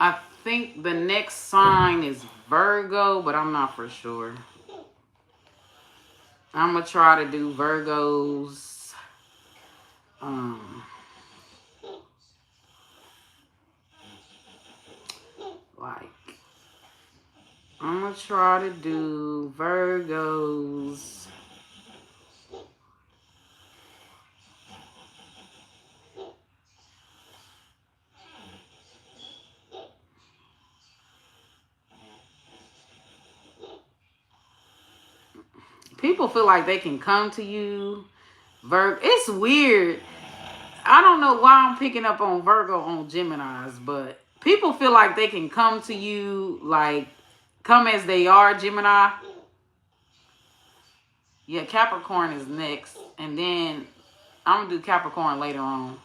I think the next sign is Virgo, but I'm not for sure. I'm gonna try to do Virgos. Um, like I'm gonna try to do Virgos. People feel like they can come to you. It's weird. I don't know why I'm picking up on Virgo on Geminis, but people feel like they can come to you, like, come as they are, Gemini. Yeah, Capricorn is next. And then I'm going to do Capricorn later on.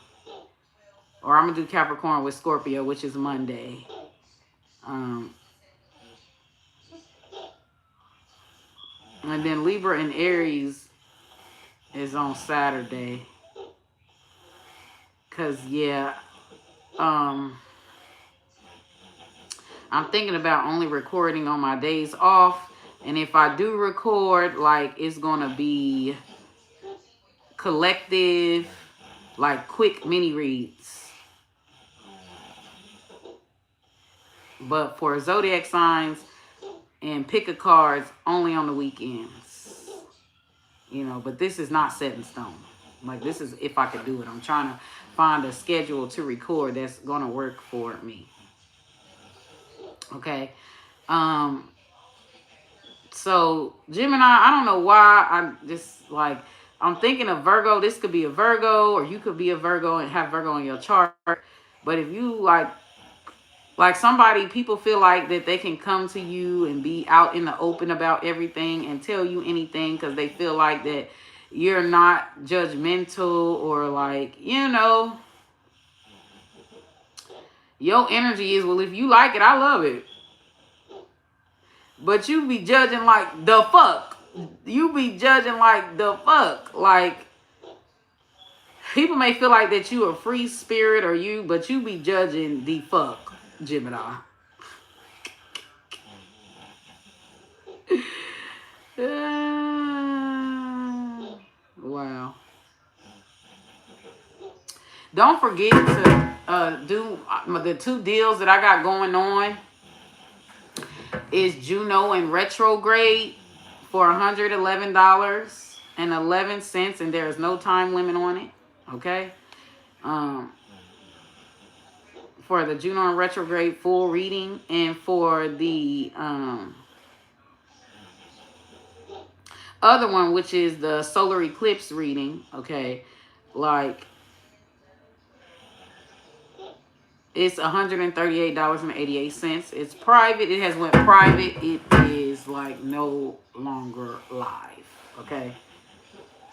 Or I'm going to do Capricorn with Scorpio, which is Monday. And then Libra and Aries is on Saturday. Because, yeah, I'm thinking about only recording on my days off. And if I do record, like, it's going to be collective, like quick mini reads. But for zodiac signs and pick a cards only on the weekends. You know, but this is not set in stone. Like, this is if I could do it. I'm trying to find a schedule to record that's going to work for me. Okay. So Gemini, I don't know why I'm just like, I'm thinking of Virgo. This could be a Virgo, or you could be a Virgo and have Virgo in your chart. But if you like somebody, people feel like that they can come to you and be out in the open about everything and tell you anything because they feel like that you're not judgmental, or like, you know, your energy is, well, if you like it, I love it. But you be judging like the fuck. You be judging like the fuck. Like, people may feel like that you a free spirit or you, but you be judging the fuck, Gemini. Wow. Don't forget to do the 2 deals that I got going on. Is Juno in retrograde for $111.11, and there is no time limit on it. Okay. For the Juno in retrograde full reading, and for the other one, which is the solar eclipse reading, okay, like, it's $138.88. It's private. It has went private. It is like no longer live. Okay.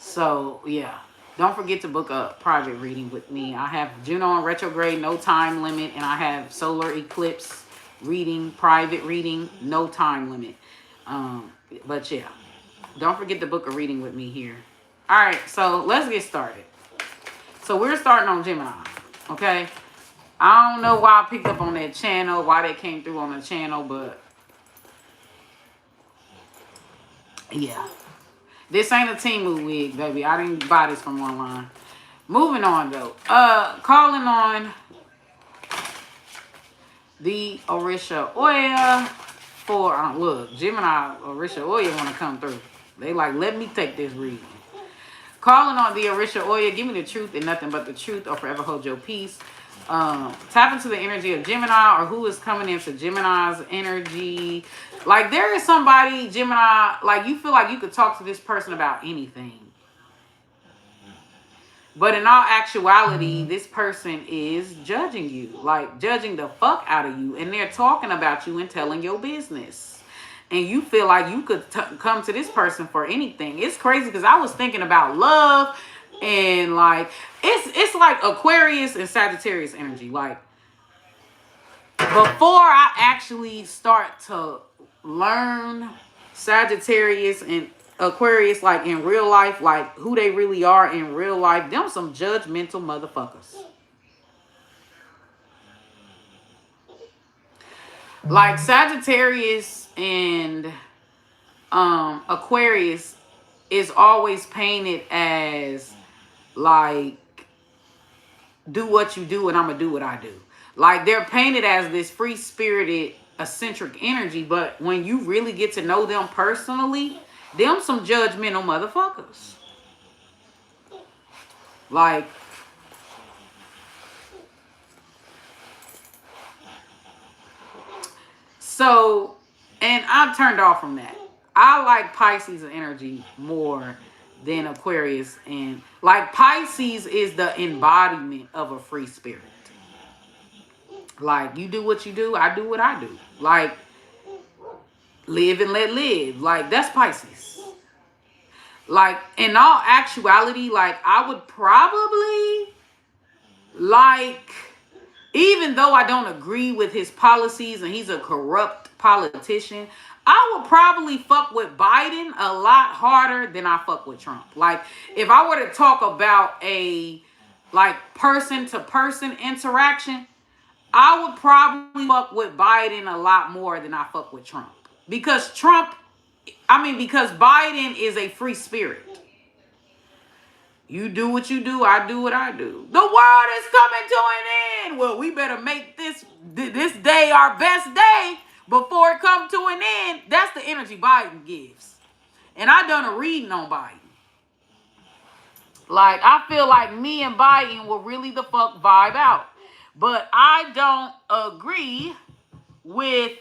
So yeah, don't forget to book a private reading with me. I have Juno in retrograde, no time limit, and I have solar eclipse reading, private reading, no time limit. But yeah, don't forget to book a reading with me here. All right, so let's get started. So we're starting on Gemini. Okay. I don't know why I picked up on that channel, why they came through on the channel, but yeah. This ain't a Temu wig, baby. I didn't buy this from online. Moving on, though. Calling on the Orisha Oya for, look, Gemini Orisha Oya want to come through. They like, let me take this reading. Calling on the Orisha Oya, give me the truth and nothing but the truth, or forever hold your peace. Tap into the energy of Gemini, or who is coming into Gemini's energy. Like, there is somebody, Gemini, like, you feel like you could talk to this person about anything. But in all actuality, this person is judging you, like judging the fuck out of you. And they're talking about you and telling your business. And you feel like you could come to this person for anything. It's crazy because I was thinking about love. And like, it's like Aquarius and Sagittarius energy. Like, before I actually start to learn Sagittarius and Aquarius, like in real life, like who they really are in real life, them some judgmental motherfuckers. Like Sagittarius and Aquarius is always painted as like, do what you do and I'm gonna do what I do. Like they're painted as this free spirited eccentric energy, but when you really get to know them personally, them some judgmental motherfuckers. Like, so, and I'm turned off from that. I like Pisces energy more than Aquarius. And like Pisces is the embodiment of a free spirit. Like you do what you do, I do what I do. Like live and let live. Like that's Pisces. Like in all actuality, like I would probably like, even though I don't agree with his policies and he's a corrupt politician, I would probably fuck with Biden a lot harder than I fuck with Trump. Like if I were to talk about a like person to person interaction, I would probably fuck with Biden a lot more than I fuck with Trump. Because because Biden is a free spirit. You do what you do, I do what I do. The world is coming to an end. Well, we better make this day our best day before it comes to an end. That's the energy Biden gives. And I done a reading on Biden. Like, I feel like me and Biden will really the fuck vibe out. But I don't agree with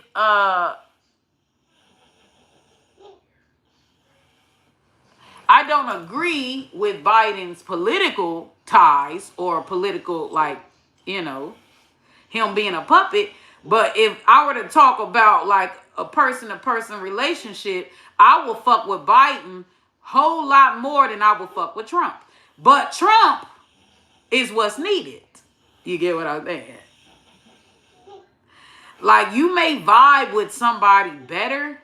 I don't agree with Biden's political ties or political, like, him being a puppet. But if I were to talk about like a person-to-person relationship, I will fuck with Biden whole lot more than I will fuck with Trump. But Trump is what's needed. You get what I'm saying? Like you may vibe with somebody better,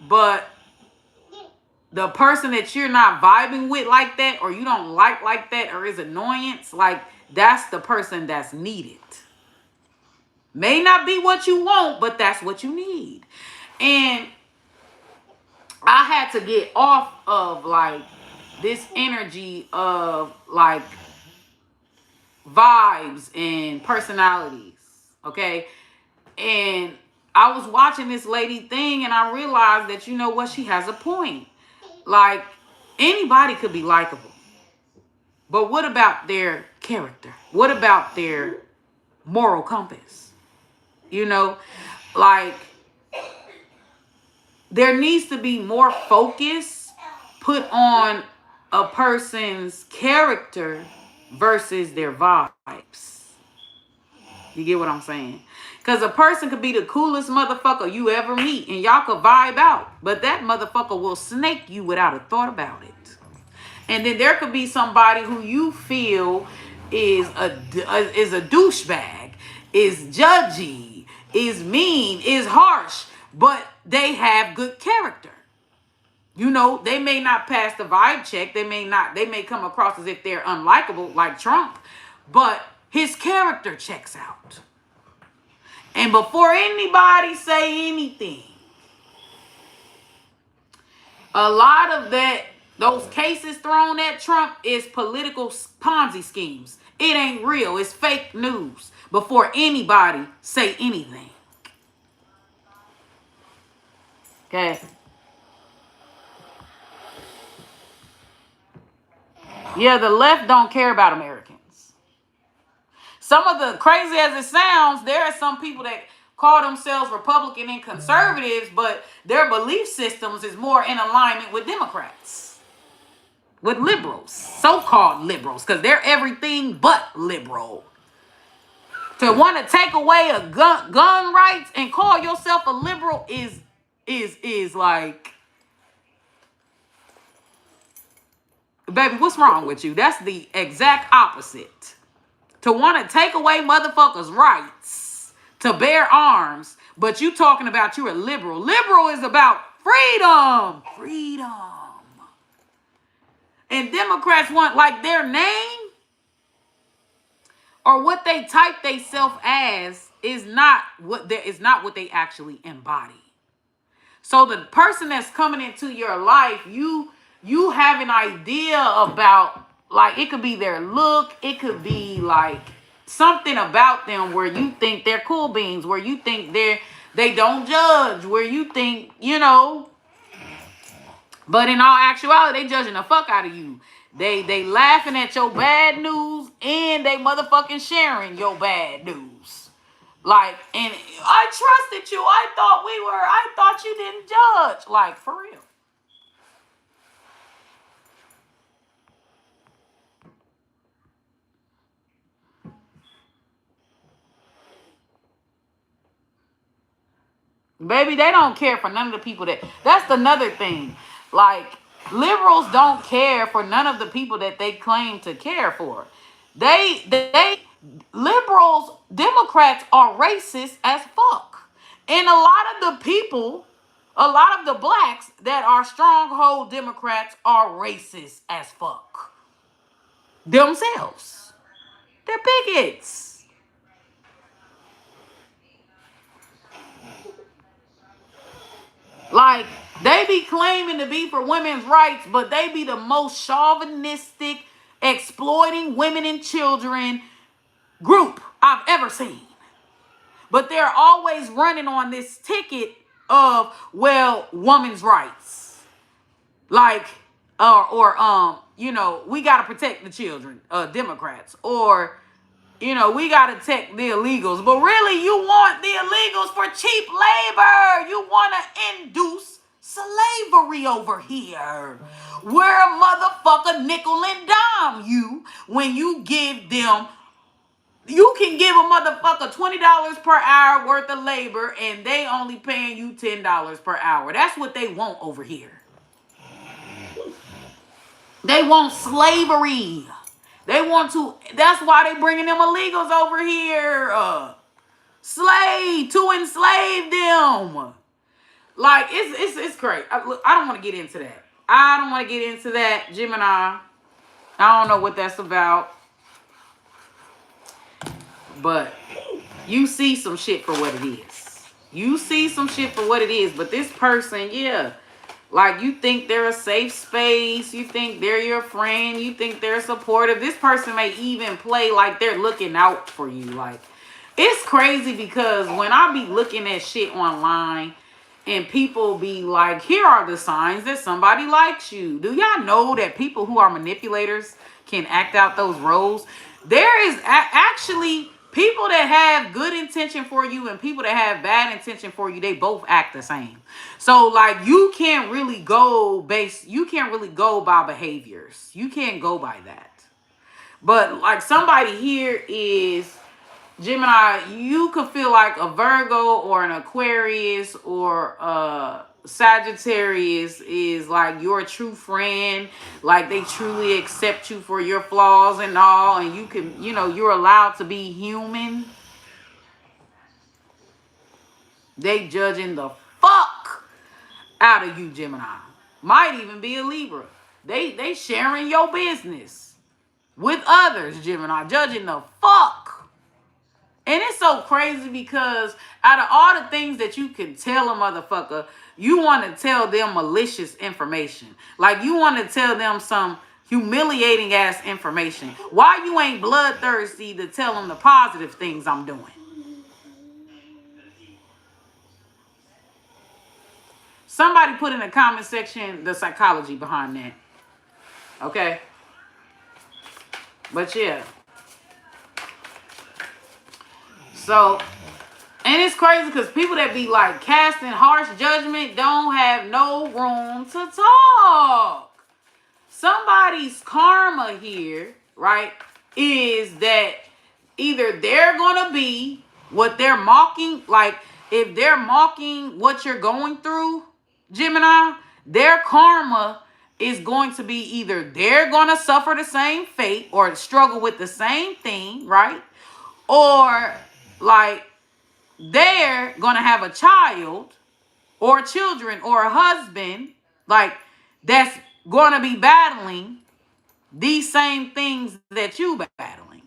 but the person that you're not vibing with like that, or you don't like that, or is annoyance, like that's the person that's needed. May not be what you want, but that's what you need. And I had to get off of like this energy of like vibes and personalities. Okay. And I was watching this lady thing and I realized that, you know what, she has a point. Like anybody could be likable. But what about their character? What about their moral compass? Like there needs to be more focus put on a person's character versus their vibes. You get what I'm saying? Because a person could be the coolest motherfucker you ever meet and y'all could vibe out. But that motherfucker will snake you without a thought about it. And then there could be somebody who you feel is a douchebag, is judgy, is mean, is harsh, but they have good character. They may not pass the vibe check. They may come across as if they're unlikable like Trump, but his character checks out. And before anybody say anything, a lot of those cases thrown at Trump is political Ponzi schemes. It ain't real. It's fake news before anybody say anything. Okay. Yeah, the left don't care about Americans. Some of the crazy as it sounds, there are some people that call themselves Republican and conservatives, but their belief systems is more in alignment with Democrats, with liberals, so-called liberals, because they're everything but liberal. To want to take away a gun rights and call yourself a liberal is like, baby, what's wrong with you? That's the exact opposite. To want to take away motherfuckers' rights to bear arms, but you talking about you're a liberal. Liberal is about freedom. Freedom. And Democrats want like their name or what they type themselves as is not what they actually embody. So the person that's coming into your life, you have an idea about, like, it could be their look, it could be like something about them where you think they're cool beans, where you think they don't judge, where you think, but in all actuality, they judging the fuck out of you. They laughing at your bad news, and they motherfucking sharing your bad news. Like, and I trusted you. I thought you didn't judge. Like, for real. Baby, they don't care for none of the people that's another thing. Like, liberals don't care for none of the people that they claim to care for. Liberals, Democrats are racist as fuck. And a lot of the blacks that are stronghold Democrats are racist as fuck. Themselves. They're bigots. Like, they be claiming to be for women's rights, but they be the most chauvinistic, exploiting women and children group I've ever seen. But they're always running on this ticket of, well, women's rights. Like, we got to protect the children, Democrats. Or, we got to protect the illegals. But really, you want the illegals for cheap labor. You want to induce slavery over here. Where a motherfucker nickel and dime you when you give them. You can give a motherfucker $20 per hour worth of labor, and they only paying you $10 per hour. That's what they want over here. They want slavery. That's why they bringing them illegals over here. To enslave them. Like, it's crazy. I don't want to get into that. I don't want to get into that, Gemini. I don't know what that's about. But you see some shit for what it is. You see some shit for what it is. But this person, yeah. Like, you think they're a safe space. You think they're your friend. You think they're supportive. This person may even play like they're looking out for you. Like, it's crazy because when I be looking at shit online and people be like, here are the signs that somebody likes you. Do y'all know that people who are manipulators can act out those roles? There is actually people that have good intention for you and people that have bad intention for you. They both act the same. So, like, you can't really go by behaviors. You can't go by that. But, like, somebody here is Gemini. You could feel like a Virgo or an Aquarius or Sagittarius is like your true friend. Like, they truly accept you for your flaws and all, and you can, you're allowed to be human. They judging the fuck out of you, Gemini. Might even be a Libra. They sharing your business with others, Gemini. Judging the fuck. And it's so crazy because out of all the things that you can tell a motherfucker, you want to tell them malicious information. Like, you want to tell them some humiliating ass information. Why you ain't bloodthirsty to tell them the positive things I'm doing? Somebody put in the comment section the psychology behind that. Okay? But yeah. So, and it's crazy because people that be like casting harsh judgment don't have no room to talk. Somebody's karma here, right, is that either they're going to be what they're mocking, like if they're mocking what you're going through, Gemini, their karma is going to be either they're going to suffer the same fate or struggle with the same thing, right? Or like they're going to have a child or children or a husband, like, that's going to be battling these same things that you battling.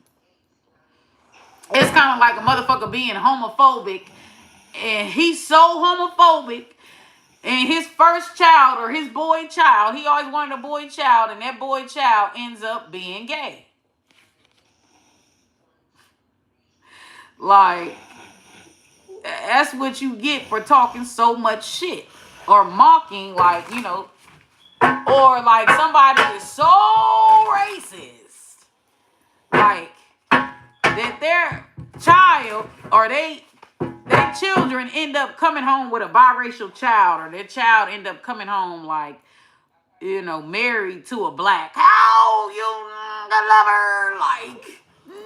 It's kind of like a motherfucker being homophobic, and he's so homophobic, and his first child or his boy child, he always wanted a boy child, and that boy child ends up being gay. Like, that's what you get for talking so much shit or mocking, like, you know, or like somebody is so racist, like that their child or their children end up coming home with a biracial child, or their child end up coming home like, you know, married to a black. How you the lover? Like,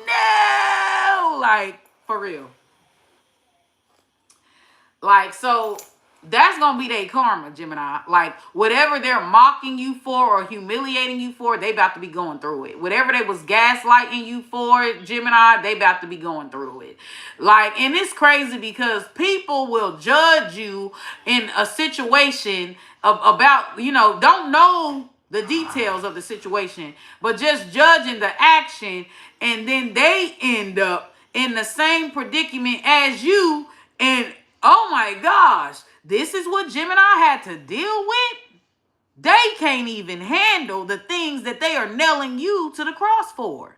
no, like, for real. Like, so that's gonna be their karma, Gemini. Like, whatever they're mocking you for or humiliating you for, they about to be going through it. Whatever they was gaslighting you for, Gemini, they about to be going through it. Like, and it's crazy because people will judge you in a situation about, you know, don't know the details of the situation, but just judging the action, and then they end up in the same predicament as you. And oh my gosh, this is what Gemini had to deal with. They can't even handle the things that they are nailing you to the cross for.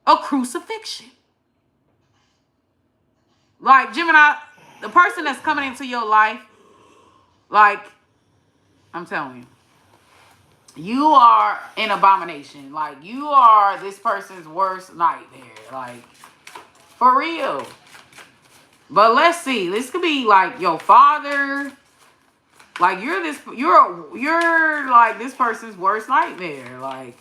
A crucifixion. Like, Gemini, the person that's coming into your life, like, I'm telling you, you are an abomination. Like, you are this person's worst nightmare. Like, for real. But let's see. This could be like your father. Like, you're like this person's worst nightmare. Like,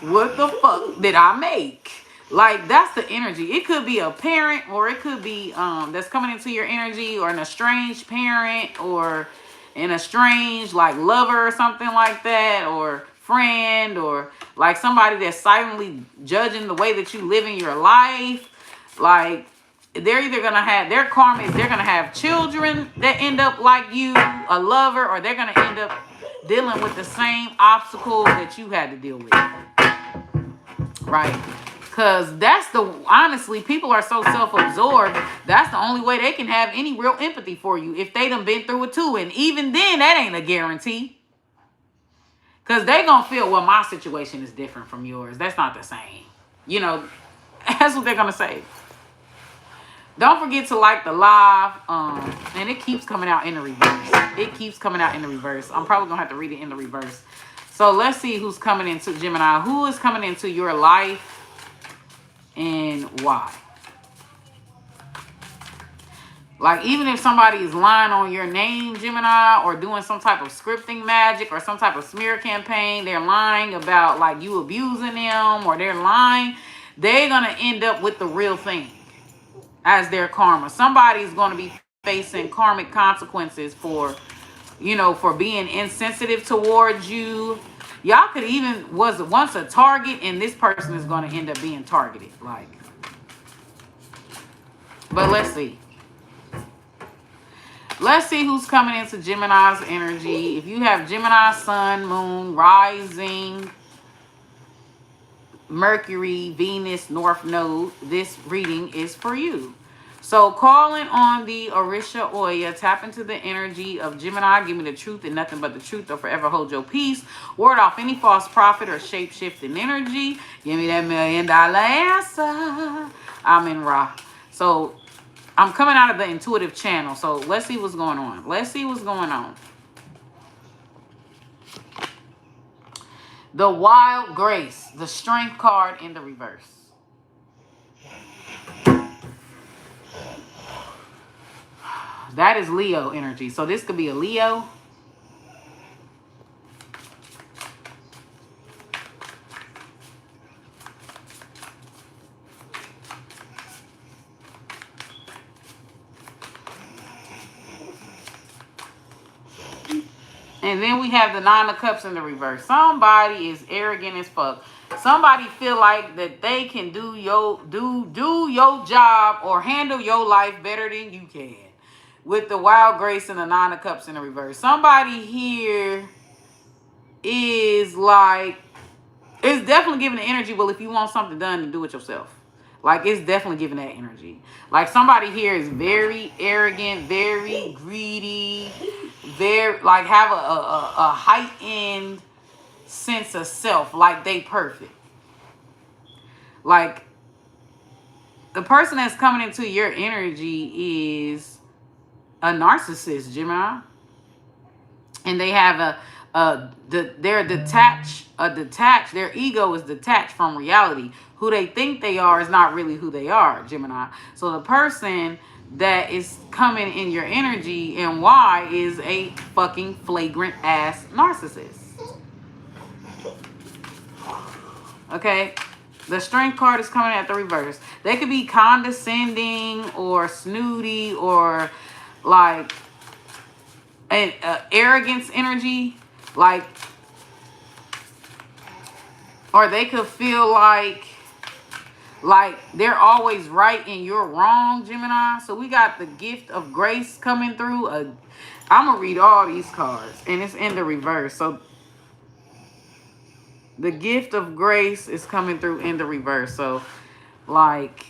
what the fuck did I make? Like, that's the energy. It could be a parent, or it could be that's coming into your energy, or an estranged parent, or an estranged like lover or something like that, or friend, or like somebody that's silently judging the way that you live in your life. Like, they're either gonna have their karma is they're gonna have children that end up like you, a lover, or they're gonna end up dealing with the same obstacles that you had to deal with. Right? Because that's honestly, people are so self-absorbed, that's the only way they can have any real empathy for you, if they done been through it too. And even then, that ain't a guarantee. Because they gonna feel, well, my situation is different from yours. That's not the same. You know, that's what they're gonna say. Don't forget to like the live. And it keeps coming out in the reverse. It keeps coming out in the reverse. I'm probably gonna have to read it in the reverse. So let's see who's coming into Gemini. Who is coming into your life and why? Like, even if somebody is lying on your name, Gemini, or doing some type of scripting magic or some type of smear campaign, they're lying about like you abusing them, or they're lying, they're gonna end up with the real thing as their karma. Somebody's going to be facing karmic consequences for, you know, for being insensitive towards you. Y'all could even was once a target, and this person is going to end up being targeted. Like, but let's see. Let's see who's coming into Gemini's energy. If you have Gemini, Sun, Moon, Rising, Mercury, Venus, North Node, this reading is for you. So, calling on the Orisha Oya, tap into the energy of Gemini. Give me the truth and nothing but the truth, or forever hold your peace. Ward off any false prophet or shape-shifting energy. Give me that $1 million answer. I'm in Ra. So, I'm coming out of the intuitive channel. So, let's see what's going on. Let's see what's going on. The Wild Grace, the Strength card in the reverse. That is Leo energy. So this could be a Leo. And then we have the Nine of Cups in the reverse. Somebody is arrogant as fuck. Somebody feel like that they can do your job or handle your life better than you can. With the Wild Grace and the Nine of Cups in the reverse. Somebody here is like, it's definitely giving the energy, well, if you want something done, to do it yourself. Like, it's definitely giving that energy. Like, somebody here is very arrogant, very greedy, very, like, have a heightened sense of self. Like, they perfect. Like, the person that's coming into your energy is a narcissist, Gemini. And they have they're detached, their ego is detached from reality. Who they think they are is not really who they are, Gemini. So the person that is coming in your energy and why is a fucking flagrant ass narcissist. Okay? The Strength card is coming at the reverse. They could be condescending or snooty or like an arrogance energy, like, or they could feel like they're always right and you're wrong, Gemini. So we got the gift of grace coming through. I'm gonna read all these cards and it's in the reverse. So the gift of grace is coming through in the reverse. So like,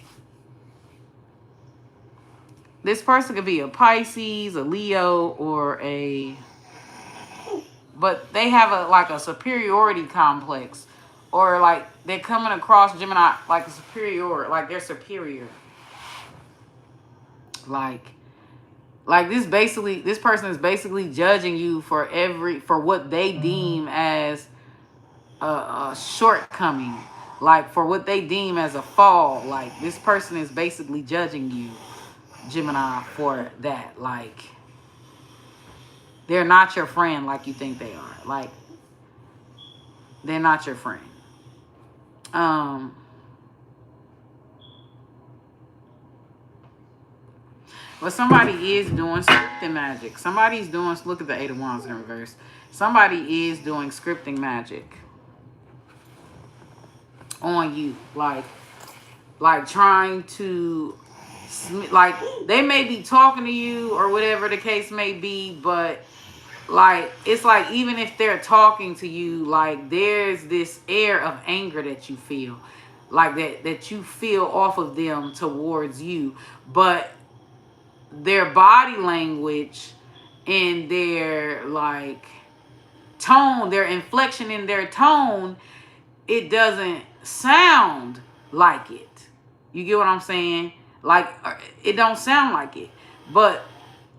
this person could be a Pisces, a Leo, or but they have a superiority complex, or like they're coming across, Gemini, like a superior, like they're superior. Like this person is basically judging you for what they deem as a shortcoming, like for what they deem as a fall. Like, this person is basically judging you, Gemini, for that. Like, they're not your friend like you think they are. Like, they're not your friend. But somebody is doing scripting magic. Somebody's doing, look at the Eight of Wands in reverse. Somebody is doing scripting magic on you. Like trying to, like, they may be talking to you or whatever the case may be, but like, it's like, even if they're talking to you, like, there's this air of anger that you feel, like that you feel off of them towards you. But their body language and their like tone, their inflection in their tone, it doesn't sound like it. You get what I'm saying? Like, it don't sound like it. But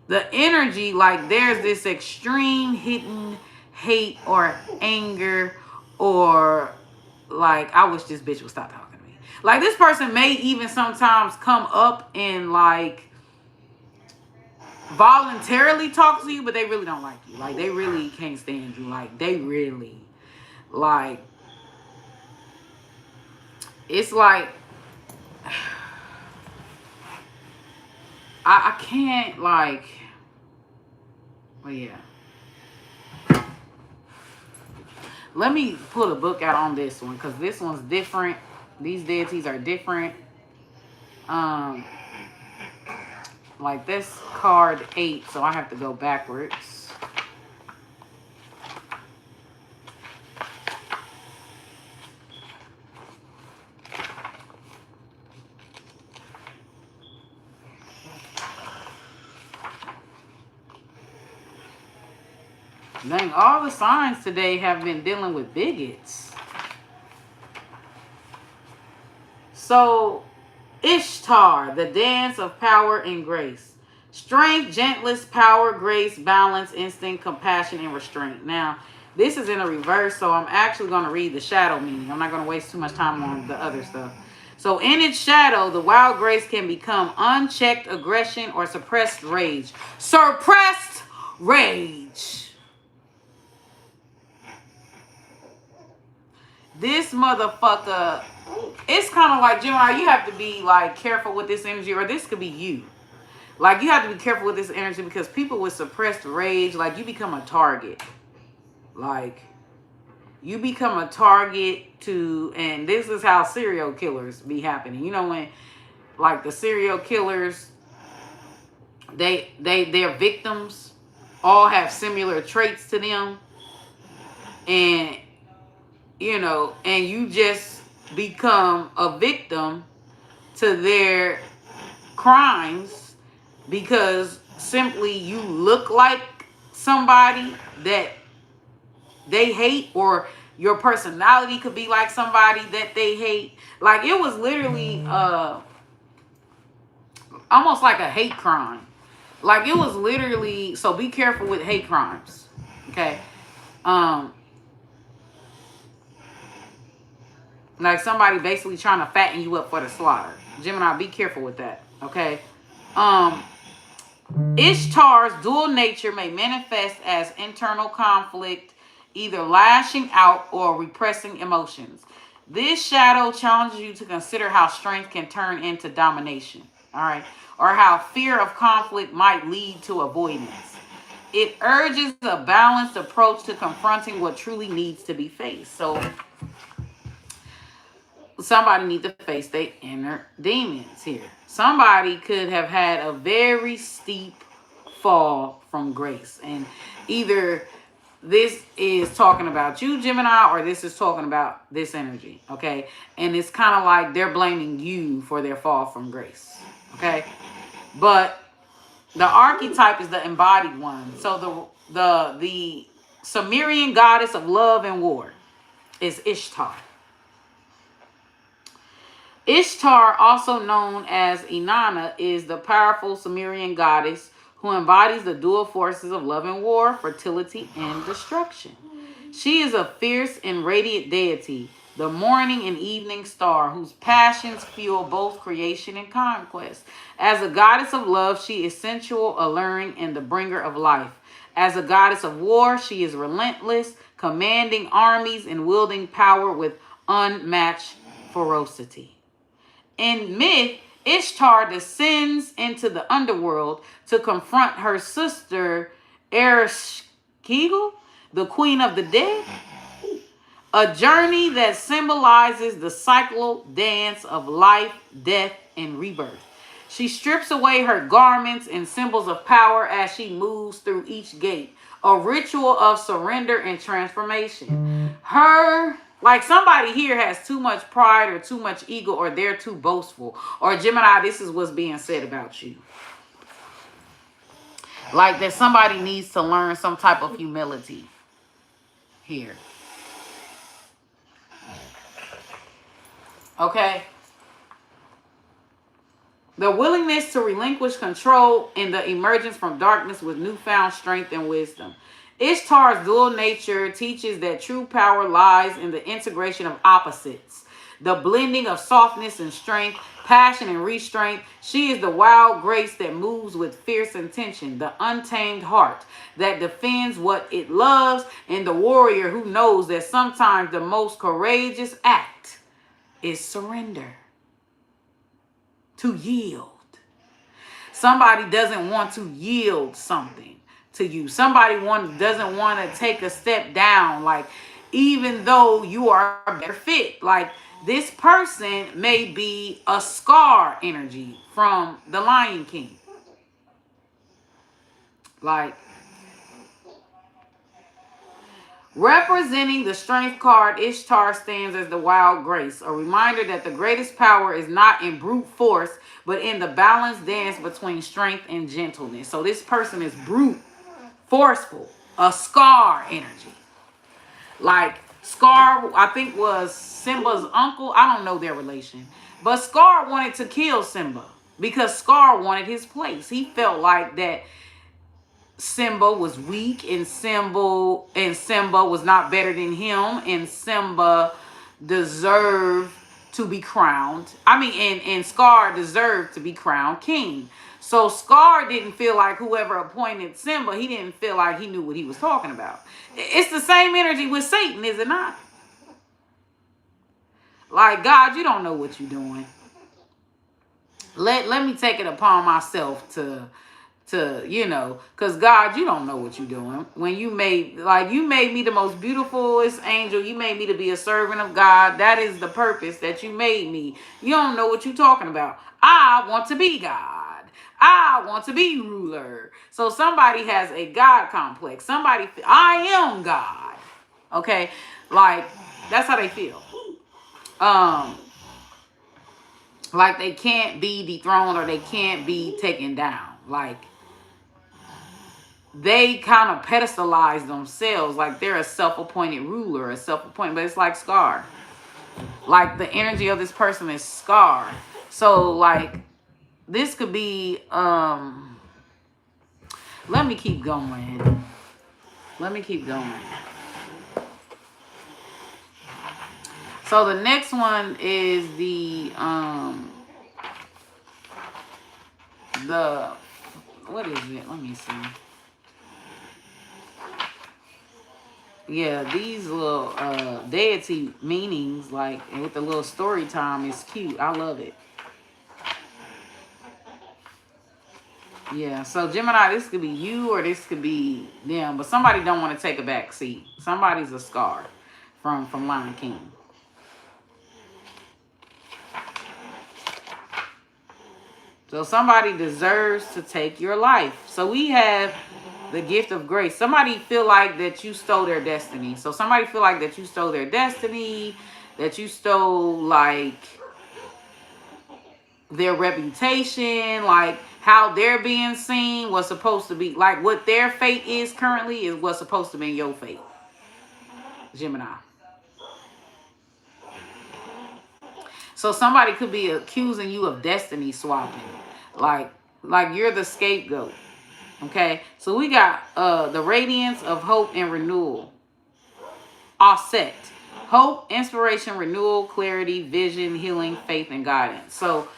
the energy, like, there's this extreme hidden hate or anger, or like, I wish this bitch would stop talking to me. Like, this person may even sometimes come up and like voluntarily talk to you, but they really don't like you. Like, they really can't stand you. Like, they really, like, it's like, I can't, like, well, yeah. Let me pull a book out on this one, because this one's different. These deities are different. Like, this card 8, so I have to go backwards. Dang, all the signs today have been dealing with bigots. So, Ishtar, the dance of power and grace. Strength, gentleness, power, grace, balance, instinct, compassion, and restraint. Now, this is in a reverse, so I'm actually going to read the shadow meaning. I'm not going to waste too much time on the other stuff. So, in its shadow, the wild grace can become unchecked aggression or suppressed rage. Suppressed rage. This motherfucker, it's kind of like, Gemini, you have to be like careful with this energy, or this could be you. Like, you have to be careful with this energy, because people with suppressed rage, like, you become a target. Like, you become a target to, and this is how serial killers be happening. You know, when like the serial killers, their victims all have similar traits to them, and you know, and you just become a victim to their crimes because simply you look like somebody that they hate, or your personality could be like somebody that they hate. Like it was literally almost like a hate crime. Like it was literally, so be careful with hate crimes. Okay. Like somebody basically trying to fatten you up for the slaughter. Gemini, be careful with that. Okay. Ishtar's dual nature may manifest as internal conflict, either lashing out or repressing emotions. This shadow challenges you to consider how strength can turn into domination, all right, or how fear of conflict might lead to avoidance. It urges a balanced approach to confronting what truly needs to be faced. So somebody needs to face their inner demons here. Somebody could have had a very steep fall from grace, and either this is talking about you, Gemini, or this is talking about this energy, okay? And it's kind of like they're blaming you for their fall from grace, okay? But the archetype is the embodied one. So the Sumerian goddess of love and war is Ishtar. Ishtar, also known as Inanna, is the powerful Sumerian goddess who embodies the dual forces of love and war, fertility and destruction. She is a fierce and radiant deity, the morning and evening star, whose passions fuel both creation and conquest. As a goddess of love, she is sensual, alluring, and the bringer of life. As a goddess of war, she is relentless, commanding armies and wielding power with unmatched ferocity. In myth, Ishtar descends into the underworld to confront her sister Ereshkigal, the queen of the dead, a journey that symbolizes the cyclical dance of life, death, and rebirth. She strips away her garments and symbols of power as she moves through each gate, a ritual of surrender and transformation. Like somebody here has too much pride or too much ego, or they're too boastful. Or Gemini, this is what's being said about you. Like that somebody needs to learn some type of humility here. Okay? The willingness to relinquish control and the emergence from darkness with newfound strength and wisdom. Ishtar's dual nature teaches that true power lies in the integration of opposites, the blending of softness and strength, passion and restraint. She is the wild grace that moves with fierce intention, the untamed heart that defends what it loves, and the warrior who knows that sometimes the most courageous act is surrender, to yield. Somebody doesn't want to yield something to you. Somebody doesn't want to take a step down, like even though you are a better fit. Like this person may be a Scar energy from the Lion King. Like representing the strength card, Ishtar stands as the wild grace, a reminder that the greatest power is not in brute force, but in the balanced dance between strength and gentleness. So this person is brute, forceful, a Scar energy. Like Scar, I think, was Simba's uncle. I don't know their relation. But Scar wanted to kill Simba because Scar wanted his place. He felt like that Simba was weak, and Simba was not better than him, and Simba deserved to be crowned. And Scar deserved to be crowned king. So Scar didn't feel like whoever appointed Simba, he didn't feel like he knew what he was talking about. It's the same energy with Satan, is it not? Like, God, you don't know what you're doing. Let me take it upon myself to because God, you don't know what you're doing. When you made me the most beautifulest angel, you made me to be a servant of God. That is the purpose that you made me. You don't know what you're talking about. I want to be God. I want to be ruler. So somebody has a God complex. I am God. Okay? Like, that's how they feel. Like they can't be dethroned or they can't be taken down. Like they kind of pedestalize themselves like they're a self-appointed ruler, a self-appointed, but it's like Scar. Like the energy of this person is Scar. So like this could be let me keep going. Let me keep going. So the next one is the what is it? Let me see. Yeah, these little deity meanings, like with the little story time, is cute. I love it. Yeah, so Gemini, this could be you or this could be them, but somebody don't want to take a back seat. Somebody's a Scar from Lion King. So somebody deserves to take your life. So we have the gift of grace. Somebody feel like that you stole their destiny. So somebody feel like that you stole their destiny, that you stole like their reputation, like how they're being seen was supposed to be, like what their fate is currently is what's supposed to be your fate, Gemini. So somebody could be accusing you of destiny swapping, like you're the scapegoat. Okay, so we got the radiance of hope and renewal. Offset. Hope, inspiration, renewal, clarity, vision, healing, faith, and guidance. So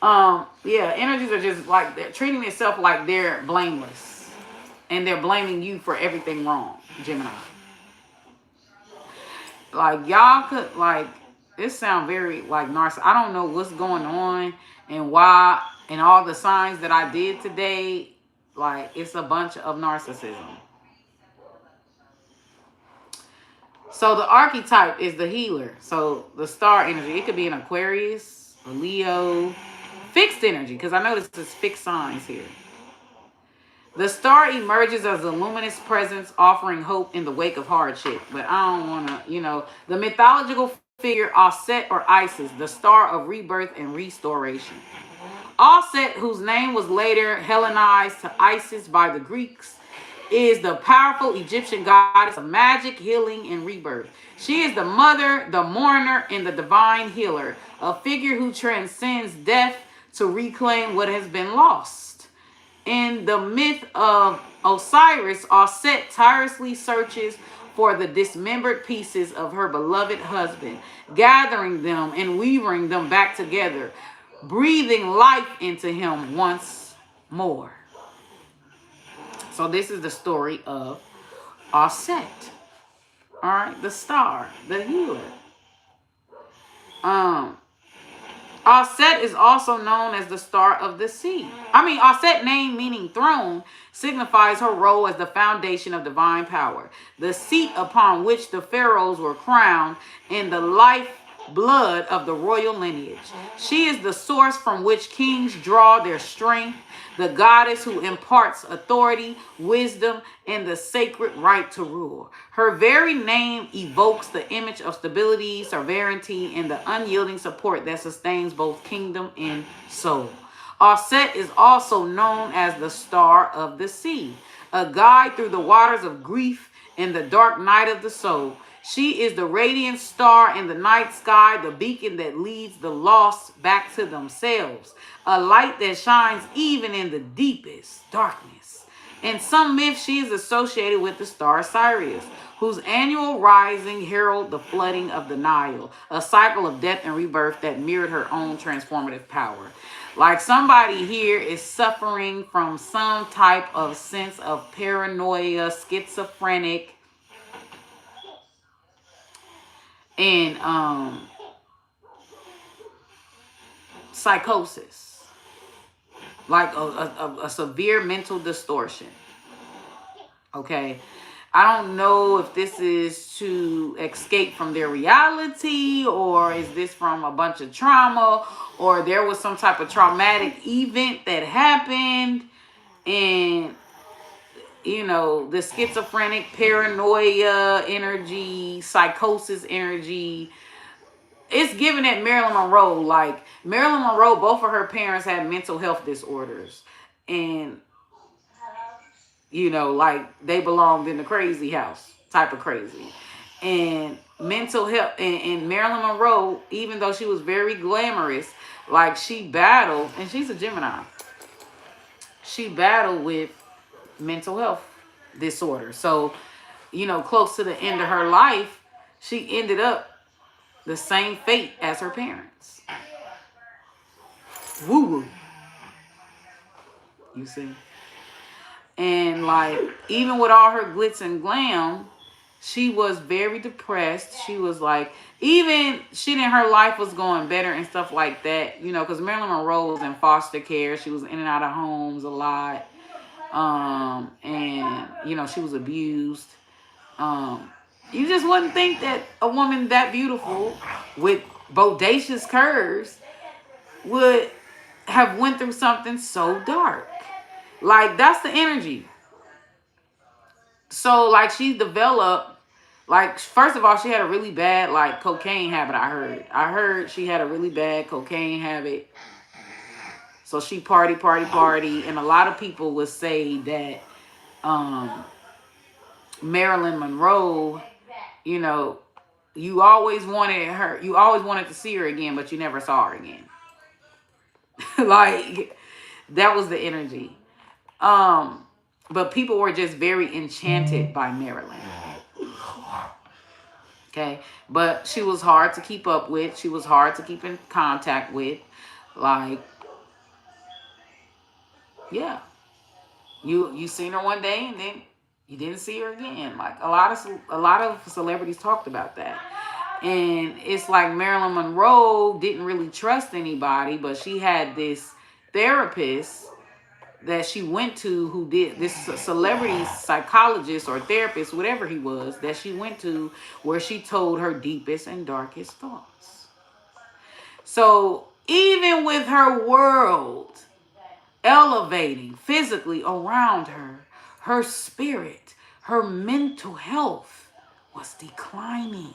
yeah, energies are just like they're treating itself like they're blameless. And they're blaming you for everything wrong, Gemini. Like y'all could like this sound very like narcissistic. I don't know what's going on and why and all the signs that I did today, like it's a bunch of narcissism. So the archetype is the healer. So the star energy, it could be an Aquarius, a Leo, fixed energy, because I noticed it's fixed signs here. The star emerges as a luminous presence offering hope in the wake of hardship. But I don't want to, the mythological figure Osset or Isis, the star of rebirth and restoration. Osset, whose name was later Hellenized to Isis by the Greeks, is the powerful Egyptian goddess of magic, healing, and rebirth. She is the mother, the mourner, and the divine healer, a figure who transcends death to reclaim what has been lost. In the myth of Osiris, Osset tirelessly searches for the dismembered pieces of her beloved husband, gathering them and weaving them back together, breathing life into him once more. So this is the story of Osset. All right, the star, the healer. Osset is also known as the star of the sea. Osset, name meaning throne, signifies her role as the foundation of divine power, the seat upon which the pharaohs were crowned, and the life blood of the royal lineage. She is the source from which kings draw their strength, the goddess who imparts authority, wisdom, and the sacred right to rule. Her very name evokes the image of stability, sovereignty, and the unyielding support that sustains both kingdom and soul. Osset is also known as the star of the sea, a guide through the waters of grief and the dark night of the soul. She is the radiant star in the night sky, the beacon that leads the lost back to themselves, a light that shines even in the deepest darkness. In some myths, she is associated with the star Sirius, whose annual rising heralded the flooding of the Nile, a cycle of death and rebirth that mirrored her own transformative power. Like somebody here is suffering from some type of sense of paranoia, schizophrenic, and psychosis, like a severe mental distortion. Okay, I don't know if this is to escape from their reality, or is this from a bunch of trauma, or there was some type of traumatic event that happened, and the schizophrenic, paranoia energy, psychosis energy it's given at Marilyn Monroe. Like Marilyn Monroe, both of her parents had mental health disorders, and like they belonged in the crazy house type of crazy. And mental health, and Marilyn Monroe, even though she was very glamorous, like she battled, and she's a Gemini. She battled with mental health disorder. So, close to the end of her life, she ended up the same fate as her parents. Woo woo. You see? And like, even with all her glitz and glam, she was very depressed. She was like, even shit in her life was going better and stuff like that, because Marilyn Monroe was in foster care. She was in and out of homes a lot. And she was abused. You just wouldn't think that a woman that beautiful with bodacious curves would have went through something so dark. Like, that's the energy. So, like, she developed, like, first of all, she had a really bad, like, cocaine habit, I heard she had a really bad cocaine habit. So she party. And a lot of people would say that Marilyn Monroe, you always wanted to see her again, but you never saw her again. Like, that was the energy. But people were just very enchanted by Marilyn. Okay. But she was hard to keep up with. She was hard to keep in contact with. Like, yeah. You seen her one day and then you didn't see her again. Like, a lot of celebrities talked about that. And it's like Marilyn Monroe didn't really trust anybody, but she had this therapist that she went to, who did this, celebrity psychologist or therapist, whatever he was, that she went to, where she told her deepest and darkest thoughts. So even with her world elevating physically around her, her spirit, her mental health was declining.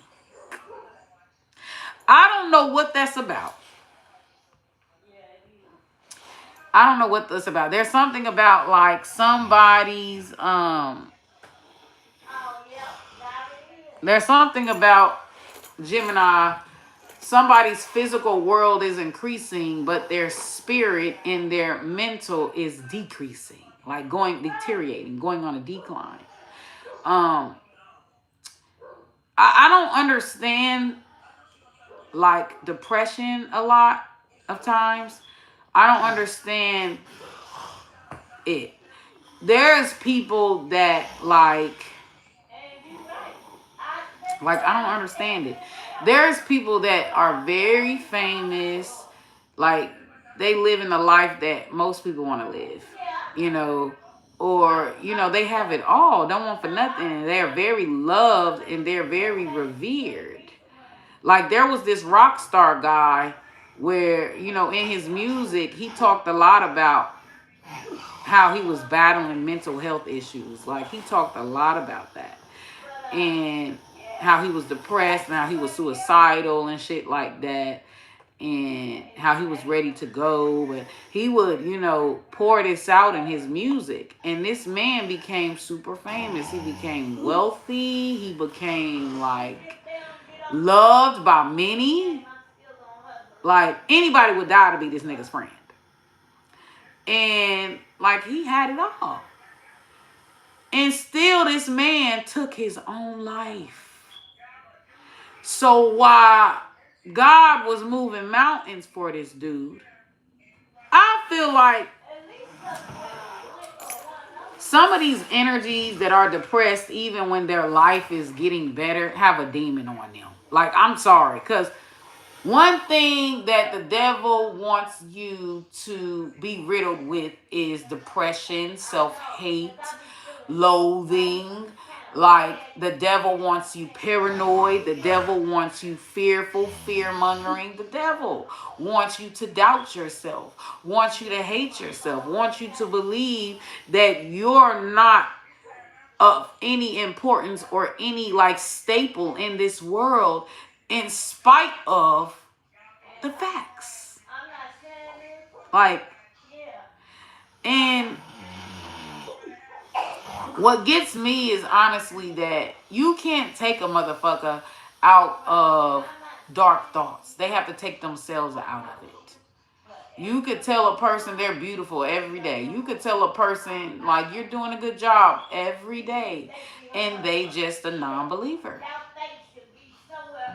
I don't know what that's about. I don't know what that's about. There's something about, like, somebody's, there's something about Gemini, somebody's physical world is increasing, but their spirit and their mental is decreasing, like deteriorating, going on a decline. I don't understand, like, depression a lot of times. I don't understand it. There's people that like I don't understand it. There's people that are very famous, like they live in the life that most people want to live, or they have it all, don't want for nothing. They're very loved and they're very revered. Like, there was this rock star guy where, in his music, he talked a lot about how he was battling mental health issues. Like, he talked a lot about that. And how he was depressed and how he was suicidal and shit like that. And how he was ready to go. But he would, pour this out in his music. And this man became super famous. He became wealthy. He became, like, loved by many. Like, anybody would die to be this nigga's friend. And, like, he had it all. And still this man took his own life. So while God was moving mountains for this dude, I feel like some of these energies that are depressed, even when their life is getting better, have a demon on them. Like, I'm sorry, because one thing that the devil wants you to be riddled with is depression, self-hate, loathing. Like, the devil wants you paranoid. The devil wants you fearful, fear-mongering. The devil wants you to doubt yourself, wants you to hate yourself, wants you to believe that you're not of any importance or any, like, staple in this world. in spite of the facts. Like, and what gets me is honestly that you can't take a motherfucker out of dark thoughts. They have to take themselves out of it. You could tell a person they're beautiful every day. You could tell a person like you're doing a good job every day, and they just a non-believer.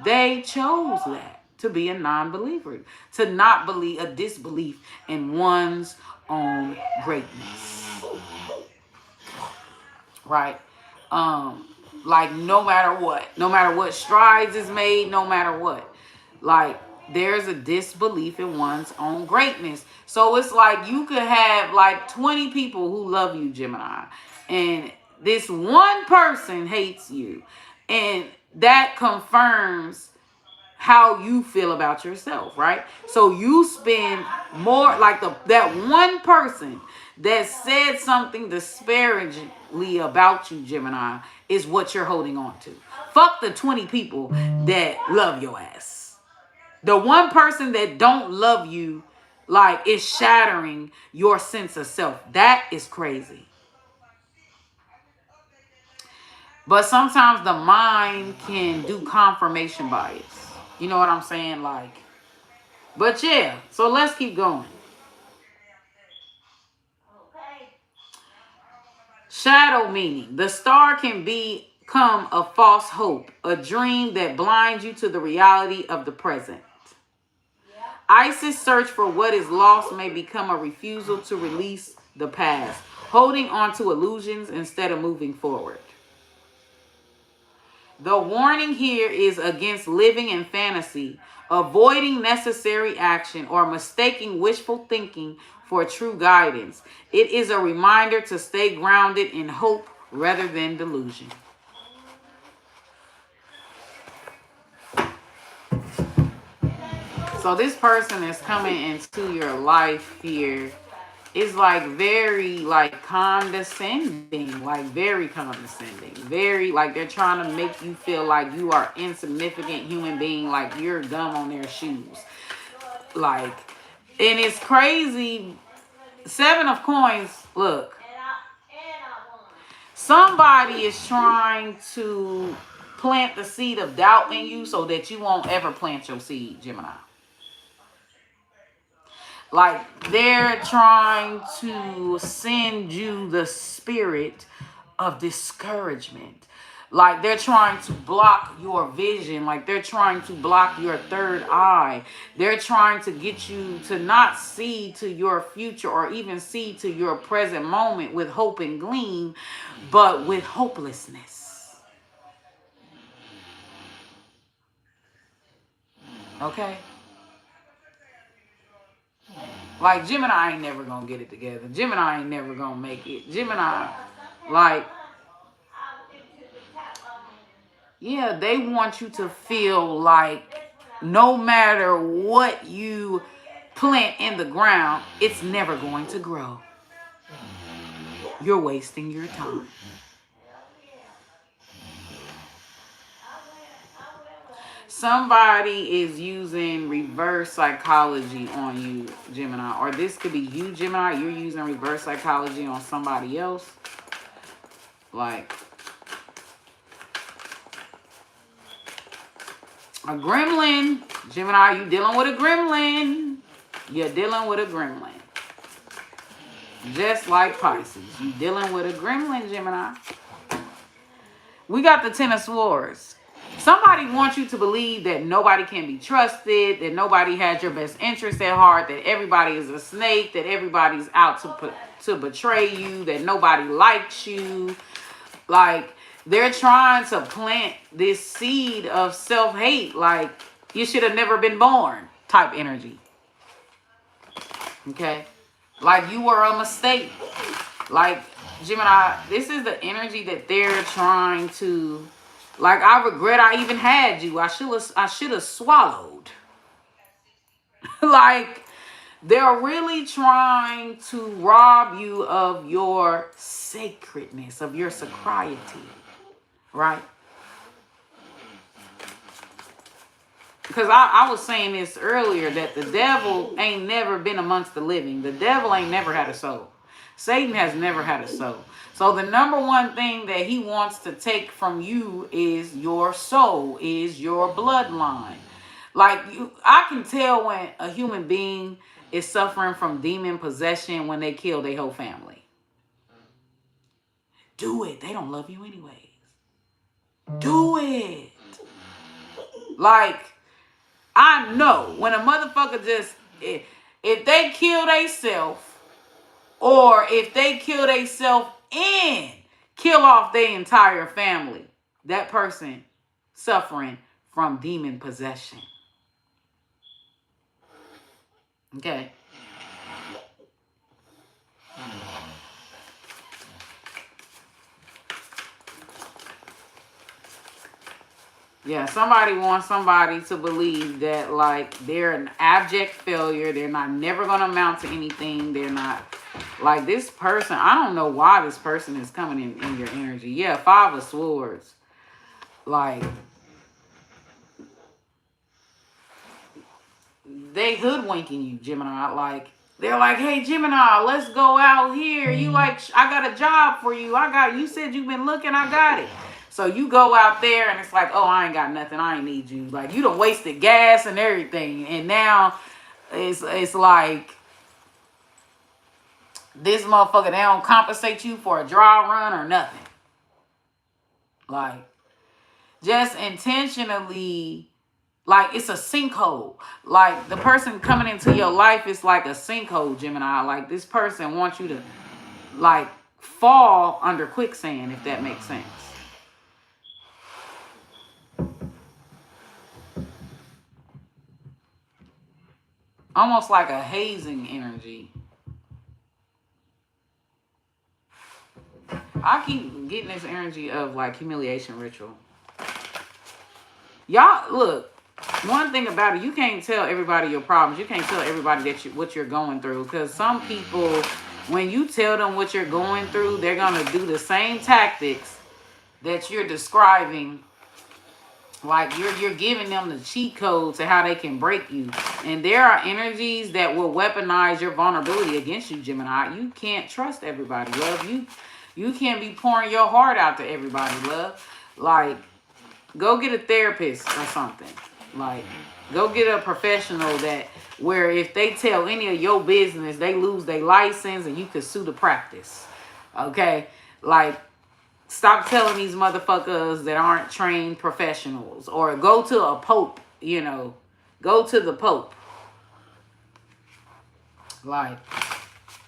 They chose that, to be a non-believer, to not believe, a disbelief in one's own greatness. Right? Like no matter what strides is made, no matter what, like there's a disbelief in one's own greatness. So it's like you could have like 20 people who love you, Gemini, and this one person hates you, and that confirms how you feel about yourself, right? So you spend more, like that one person that said something disparagingly about you, Gemini, is what you're holding on to. Fuck the 20 people that love your ass. The one person that don't love you, like, is shattering your sense of self. That is crazy. But sometimes the mind can do confirmation bias. You know what I'm saying? Like, but yeah, so let's keep going. Shadow meaning. The star can become a false hope, a dream that blinds you to the reality of the present. Isis' search for what is lost may become a refusal to release the past, holding on to illusions instead of moving forward. The warning here is against living in fantasy, avoiding necessary action, or mistaking wishful thinking for true guidance. It is a reminder to stay grounded in hope rather than delusion. So this person is coming into your life here is like very like condescending, like very condescending, very like they're trying to make you feel like you are insignificant human being, like you're gum on their shoes. Like, and it's crazy. 7 of coins, look. Somebody is trying to plant the seed of doubt in you so that you won't ever plant your seed, Gemini. Like they're trying to send you the spirit of discouragement. Like they're trying to block your vision. Like they're trying to block your third eye. They're trying to get you to not see to your future or even see to your present moment with hope and gleam, but with hopelessness. Okay? Like, Gemini ain't never gonna get it together. Gemini ain't never gonna make it. Gemini, like, yeah, they want you to feel like no matter what you plant in the ground, it's never going to grow. You're wasting your time. Somebody is using reverse psychology on you, Gemini. Or this could be you, Gemini. You're using reverse psychology on somebody else. Like, a gremlin. Gemini, you dealing with a gremlin. You're dealing with a gremlin. Just like Pisces. You dealing with a gremlin, Gemini. We got the 10 of Swords. Somebody wants you to believe that nobody can be trusted, that nobody has your best interest at heart, that everybody is a snake, that everybody's out to betray you, that nobody likes you. Like, they're trying to plant this seed of self-hate, like you should have never been born type energy. Okay? Like you were a mistake. Like, Gemini, this is the energy that they're trying to, like, I regret I even had you. I should have swallowed. Like, they're really trying to rob you of your sacredness, of your sacrality. Right? because I was saying this earlier, that the devil ain't never been amongst the living. The devil ain't never had a soul. Satan has never had a soul. So the number one thing that he wants to take from you is your soul, is your bloodline. Like, I can tell when a human being is suffering from demon possession when they kill their whole family. Do it. They don't love you anyways. Do it. Like, I know when a motherfucker just, if they kill theyself, or if they kill theyself and kill off their entire family, that person suffering from demon possession. Okay. Yeah, somebody wants somebody to believe that, like, they're an abject failure. They're not never going to amount to anything. They're not, like, this person. I don't know why this person is coming in your energy. Yeah, 5 of Swords. Like, they hoodwinking you, Gemini. Like, they're like, hey, Gemini, let's go out here. You like, I got a job for you. You said you've been looking. I got it. So you go out there and it's like, oh, I ain't got nothing. I ain't need you. Like, you done wasted gas and everything. And now it's like, this motherfucker, they don't compensate you for a dry run or nothing. Like, just intentionally, like, it's a sinkhole. Like, the person coming into your life is like a sinkhole, Gemini. Like, this person wants you to, like, fall under quicksand, if that makes sense. Almost like a hazing energy. I keep getting this energy of, like, humiliation ritual. Y'all, look, one thing about it, you can't tell everybody your problems. You can't tell everybody that what you're going through. Because some people, when you tell them what you're going through, they're going to do the same tactics that you're describing. Like, you're giving them the cheat code to how they can break you. And there are energies that will weaponize your vulnerability against you, Gemini. You can't trust everybody, love. You can't be pouring your heart out to everybody, love. Like, go get a therapist or something. Like, go get a professional that, where if they tell any of your business, they lose their license and you could sue the practice. Okay? Like, stop telling these motherfuckers that aren't trained professionals. Or go to a pope, you know. Go to the pope. Like,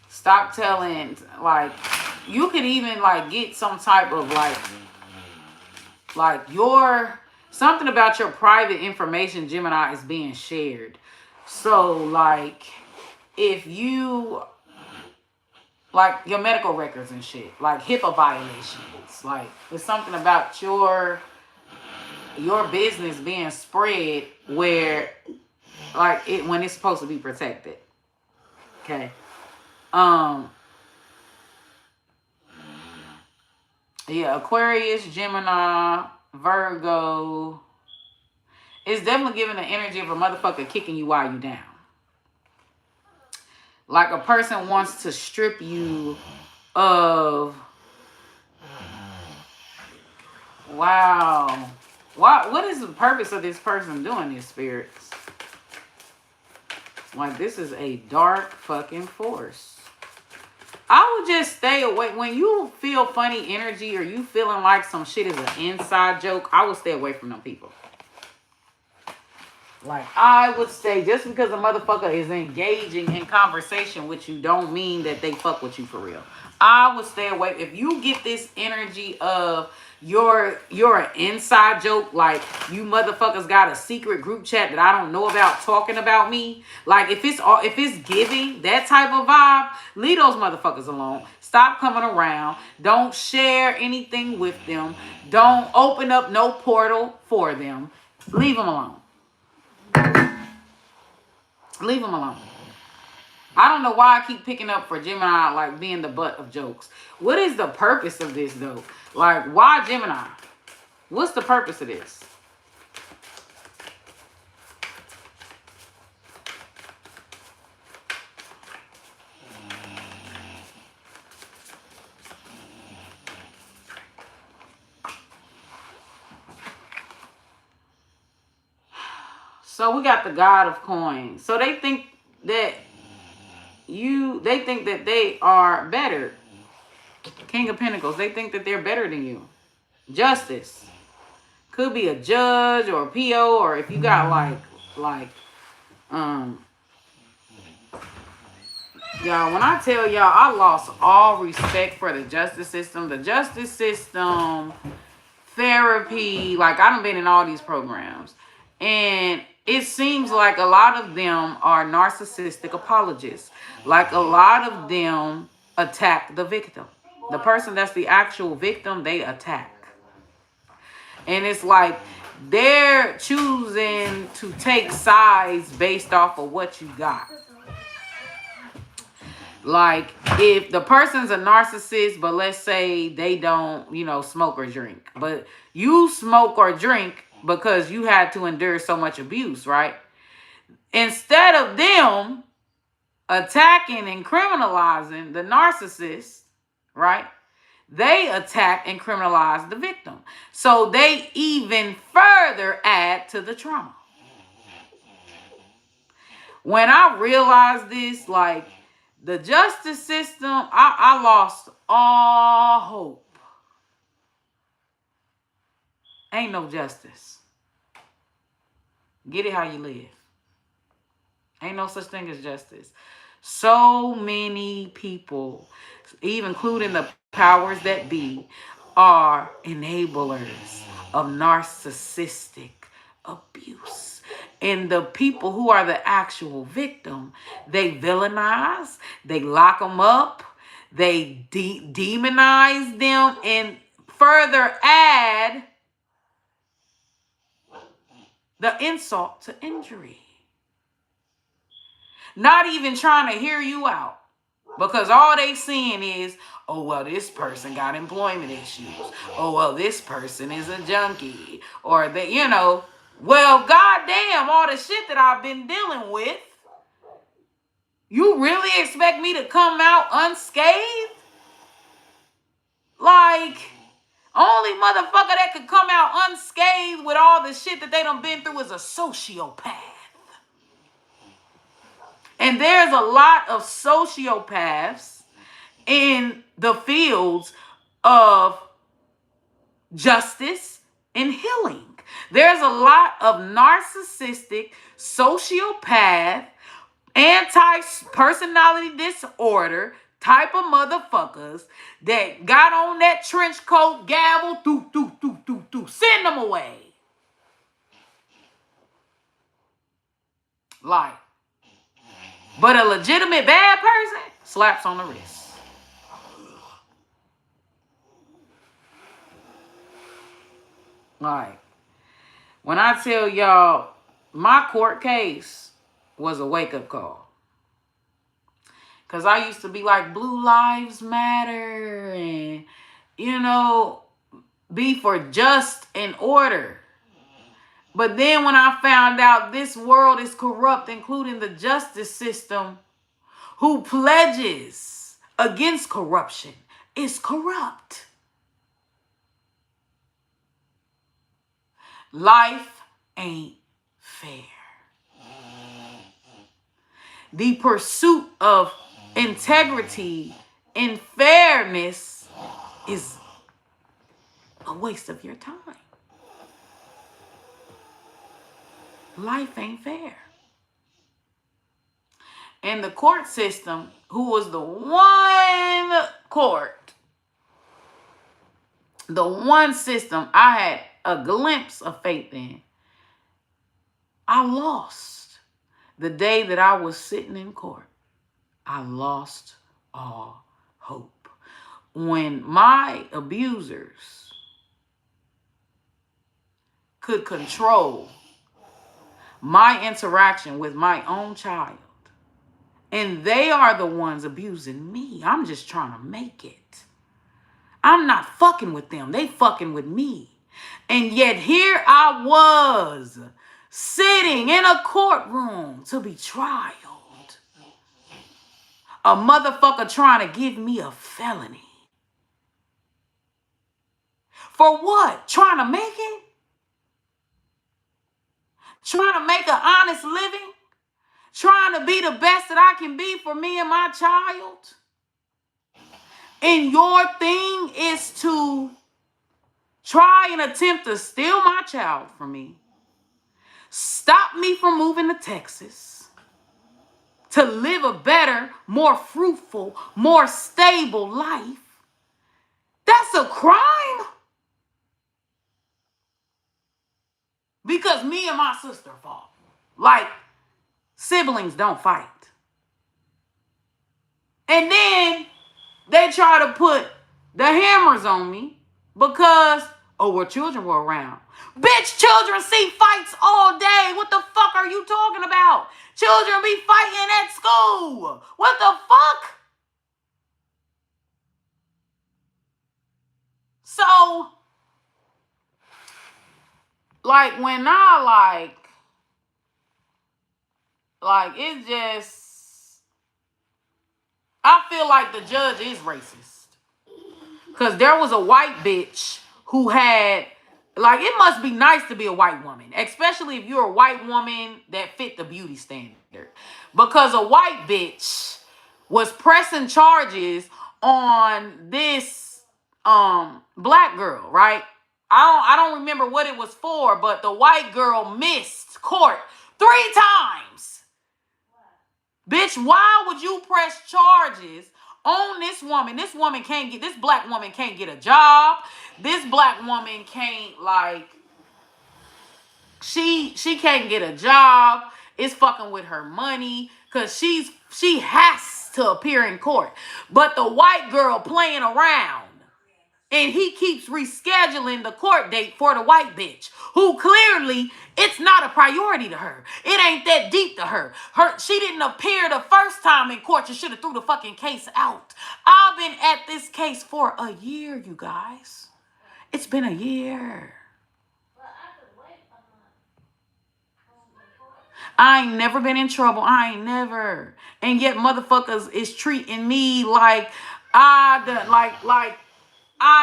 stop telling, like, you could even, like, get some type of, like something about your private information, Gemini, is being shared. So, like, if you, like, your medical records and shit, like HIPAA violations, like, it's something about your business being spread where, like, when it's supposed to be protected. Okay. Yeah, Aquarius, Gemini, Virgo. It's definitely giving the energy of a motherfucker kicking you while you down. Like, a person wants to strip you of... Wow. What is the purpose of this person doing this, spirits? Like, this is a dark fucking force. I would just stay away. When you feel funny energy or you feeling like some shit is an inside joke, I would stay away from them people. Like, I would stay, just because a motherfucker is engaging in conversation with you don't mean that they fuck with you for real. I would stay away. If you get this energy of you're an inside joke, like you motherfuckers got a secret group chat that I don't know about talking about me. Like, if it's giving that type of vibe, leave those motherfuckers alone. Stop coming around. Don't share anything with them. Don't open up no portal for them. Leave them alone. Leave them alone. I don't know why I keep picking up for Gemini, like, being the butt of jokes. What is the purpose of this, though? Like, why Gemini? What's the purpose of this? So we got the God of Coins. So they think that they are better. King of Pentacles, they think that they're better than you. Justice. Could be a judge or a PO, or if you got y'all, when I tell y'all I lost all respect for the justice system, therapy, like I done been in all these programs. And it seems like a lot of them are narcissistic apologists. Like a lot of them attack the victim. The person that's the actual victim, they attack. And it's like they're choosing to take sides based off of what you got. Like if the person's a narcissist, but let's say they don't, smoke or drink. But you smoke or drink because you had to endure so much abuse, right? Instead of them attacking and criminalizing the narcissist, right? They attack and criminalize the victim. So they even further add to the trauma. When I realized this, like the justice system, I lost all hope. Ain't no justice. Get it how you live. Ain't no such thing as justice. So many people, even including the powers that be, are enablers of narcissistic abuse. And the people who are the actual victim, they villainize, they lock them up, they demonize them, and further add the insult to injury. Not even trying to hear you out. Because all they seeing is, oh, well, this person got employment issues. Oh, well, this person is a junkie. Or, well, goddamn, all the shit that I've been dealing with. You really expect me to come out unscathed? Like, only motherfucker that could come out unscathed with all the shit that they done been through is a sociopath. And there's a lot of sociopaths in the fields of justice and healing. There's a lot of narcissistic, sociopath, anti-personality disorder type of motherfuckers that got on that trench coat, gavel, send them away. Like, but a legitimate bad person, slaps on the wrist. Like, when I tell y'all, my court case was a wake-up call. Because I used to be like, Blue Lives Matter and, be for just and order. But then when I found out this world is corrupt, including the justice system, who pledges against corruption is corrupt. Life ain't fair. The pursuit of integrity and fairness is a waste of your time. Life ain't fair. And the court system, who was the one court, the one system I had a glimpse of faith in, I lost the day that I was sitting in court. I lost all hope. When my abusers could control my interaction with my own child, and they are the ones abusing me. I'm just trying to make it. I'm not fucking with them. They fucking with me. And yet here I was sitting in a courtroom to be trialed. A motherfucker trying to give me a felony. For what? Trying to make it? trying to make an honest living, trying to be the best that I can be for me and my child. And your thing is to try and attempt to steal my child from me, stop me from moving to Texas, to live a better, more fruitful, more stable life. That's a crime. Because me and my sister fought. Like, siblings don't fight. And then they try to put the hammers on me because, oh, well, children were around. Bitch, children see fights all day. What the fuck are you talking about? Children be fighting at school. What the fuck? So, like, when I, it's just, I feel like the judge is racist. Because there was a white bitch who had, like, it must be nice to be a white woman, especially if you're a white woman that fit the beauty standard. Because a white bitch was pressing charges on this black girl, right? I don't remember what it was for, but the white girl missed court 3 times. Bitch, why would you press charges on this woman? This black woman can't get a job. This black woman can't, like, she can't get a job. It's fucking with her money because she has to appear in court. But the white girl playing around. And he keeps rescheduling the court date for the white bitch, who clearly it's not a priority to her. It ain't that deep to her. She didn't appear the first time in court. You should have threw the fucking case out. I've been at this case for a year, you guys. It's been a year. I ain't never been in trouble. I ain't never. And yet motherfuckers is treating me like I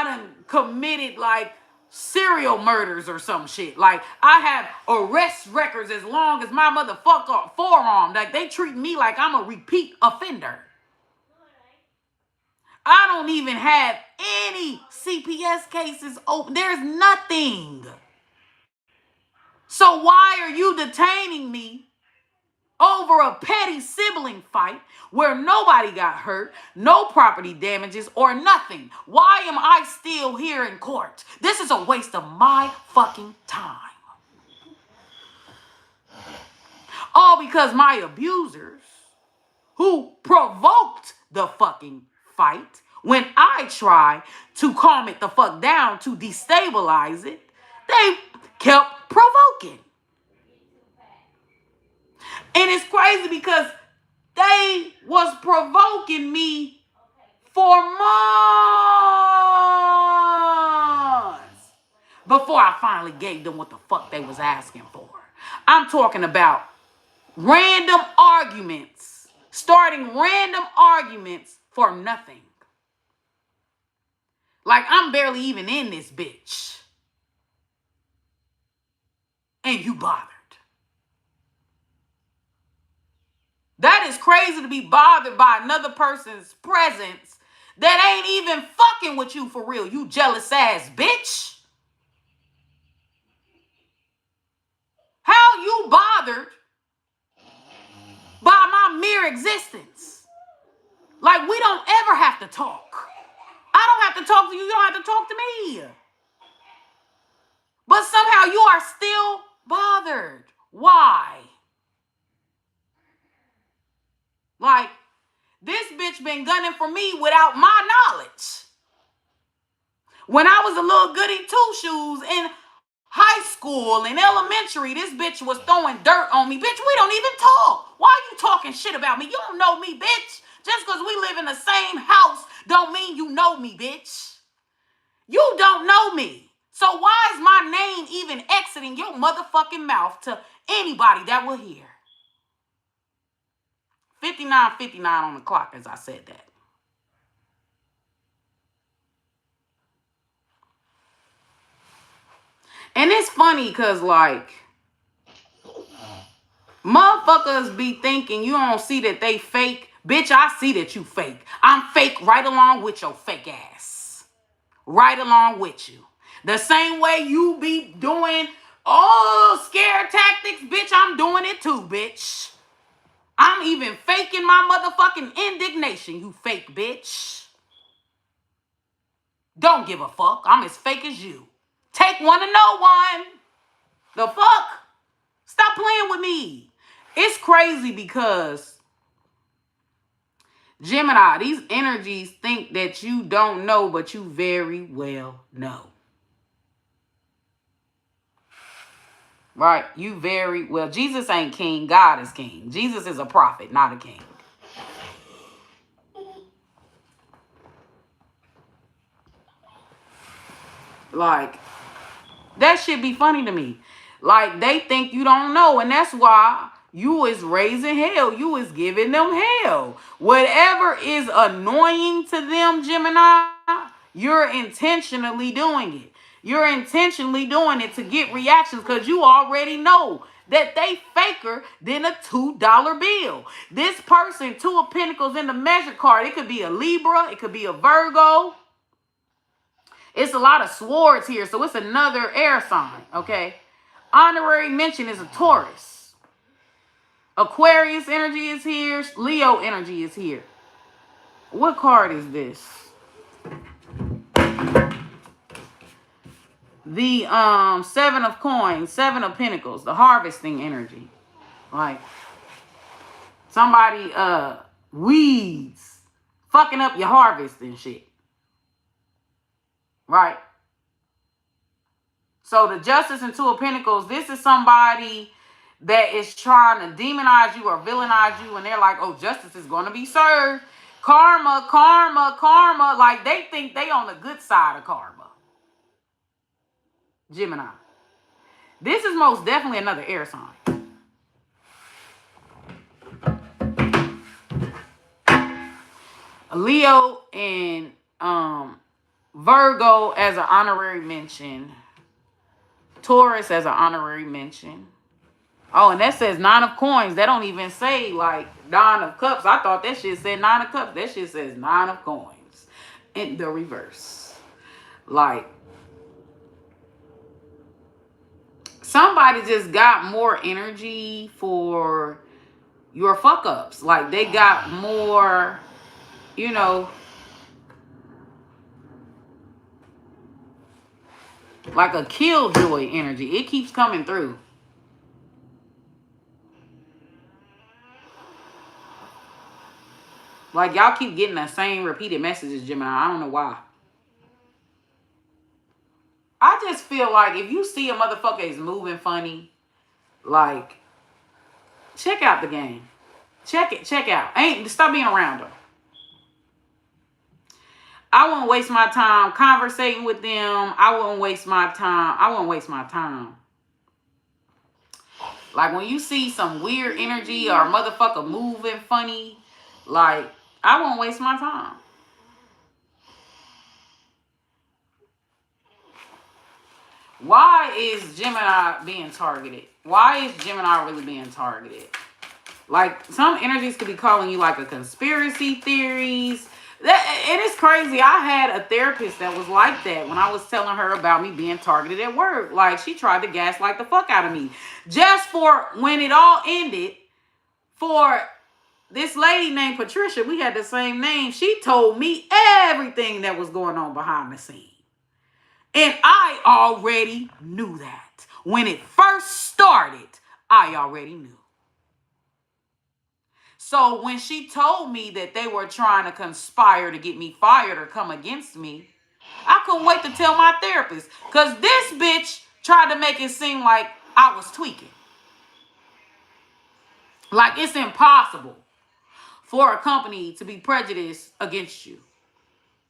done committed like serial murders or some shit. Like, I have arrest records as long as my motherfucker forearm. Like, they treat me like I'm a repeat offender. I don't even have any CPS cases open. There's nothing. So why are you detaining me over a petty sibling fight where nobody got hurt, no property damages, or nothing? Why am I still here in court? This is a waste of my fucking time. All because my abusers, who provoked the fucking fight, when I try to calm it the fuck down to destabilize it, they kept provoking. And it's crazy because they was provoking me for months before I finally gave them what the fuck they was asking for. I'm talking about random arguments, starting random arguments for nothing. Like, I'm barely even in this bitch. And you bothered. That is crazy to be bothered by another person's presence that ain't even fucking with you for real, you jealous ass bitch. How you bothered by my mere existence? Like, we don't ever have to talk. I don't have to talk to you. You don't have to talk to me. But somehow you are still bothered. Why? Like, this bitch been gunning for me without my knowledge. When I was a little goody two-shoes in high school and elementary, this bitch was throwing dirt on me. Bitch, we don't even talk. Why are you talking shit about me? You don't know me, bitch. Just because we live in the same house don't mean you know me, bitch. You don't know me. So why is my name even exiting your motherfucking mouth to anybody that will hear? 59:59 on the clock as I said that. And it's funny because, like, Motherfuckers be thinking you don't see that they fake. Bitch, I see that you fake. I'm fake right along with your fake ass. Right along with you. The same way you be doing all scare tactics, bitch, I'm doing it too, bitch. I'm even faking my motherfucking indignation, you fake bitch. Don't give a fuck. I'm as fake as you. Take one to know one. The fuck? Stop playing with me. It's crazy because Gemini, these energies think that you don't know, but you very well know. Right? You very well. Jesus ain't king. God is king. Jesus is a prophet, not a king. Like, that shit be funny to me. Like, they think you don't know, and that's why you is raising hell. You is giving them hell. Whatever is annoying to them, Gemini, you're intentionally doing it. You're intentionally doing it to get reactions because you already know that they faker than a $2 bill. This person, 2 of Pentacles in the measure card, it could be a Libra, it could be a Virgo. It's a lot of swords here, so it's another air sign, okay? Honorary mention is a Taurus. Aquarius energy is here. Leo energy is here. What card is this? The 7 of coins, 7 of pentacles, the harvesting energy. Like somebody weeds, fucking up your harvest and shit. Right? So the Justice and 2 of Pentacles, this is somebody that is trying to demonize you or villainize you, and they're like, oh, justice is going to be served. Karma, karma, karma. Like, they think they on the good side of karma. Gemini. This is most definitely another air sign. Leo and Virgo as an honorary mention. Taurus as an honorary mention. Oh, and that says 9 of coins. That don't even say like 9 of cups. I thought that shit said 9 of cups. That shit says 9 of coins in the reverse. Like, somebody just got more energy for your fuck ups. Like, they got more, you know, like a killjoy energy. It keeps coming through. Like, y'all keep getting the same repeated messages, Gemini. I don't know why. I just feel like if you see a motherfucker is moving funny, like, check out the game. Check out. Stop being around them. I won't waste my time conversating with them. I won't waste my time. Like, when you see some weird energy or a motherfucker moving funny, like, I won't waste my time. Why is Gemini being targeted? Why is Gemini really being targeted? Like, some energies could be calling you like a conspiracy theories. It is crazy. I had a therapist that was like that when I was telling her about me being targeted at work. Like, she tried to gaslight the fuck out of me. Just for when it all ended, for this lady named Patricia, we had the same name. She told me everything that was going on behind the scenes. And I already knew that. When it first started, I already knew. So when she told me that they were trying to conspire to get me fired or come against me, I couldn't wait to tell my therapist. Because this bitch tried to make it seem like I was tweaking. Like, it's impossible for a company to be prejudiced against you.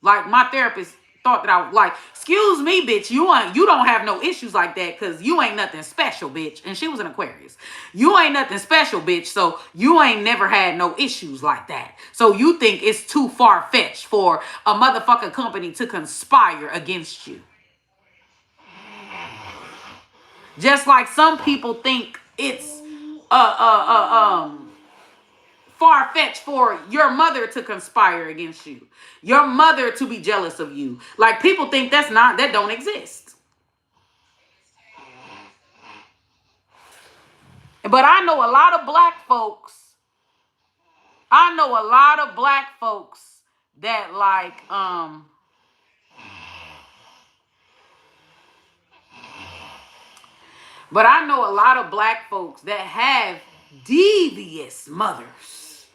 Like, my therapist thought that I was like, excuse me, bitch, you don't have no issues like that because you ain't nothing special, bitch. And she was an Aquarius. You ain't nothing special, bitch, so you ain't never had no issues like that. So you think it's too far-fetched for a motherfucking company to conspire against you. Just like some people think it's far-fetched for your mother to conspire against you, your mother to be jealous of you. Like, people think that don't exist. But I know a lot of black folks. That like but I know a lot of black folks that have devious mothers.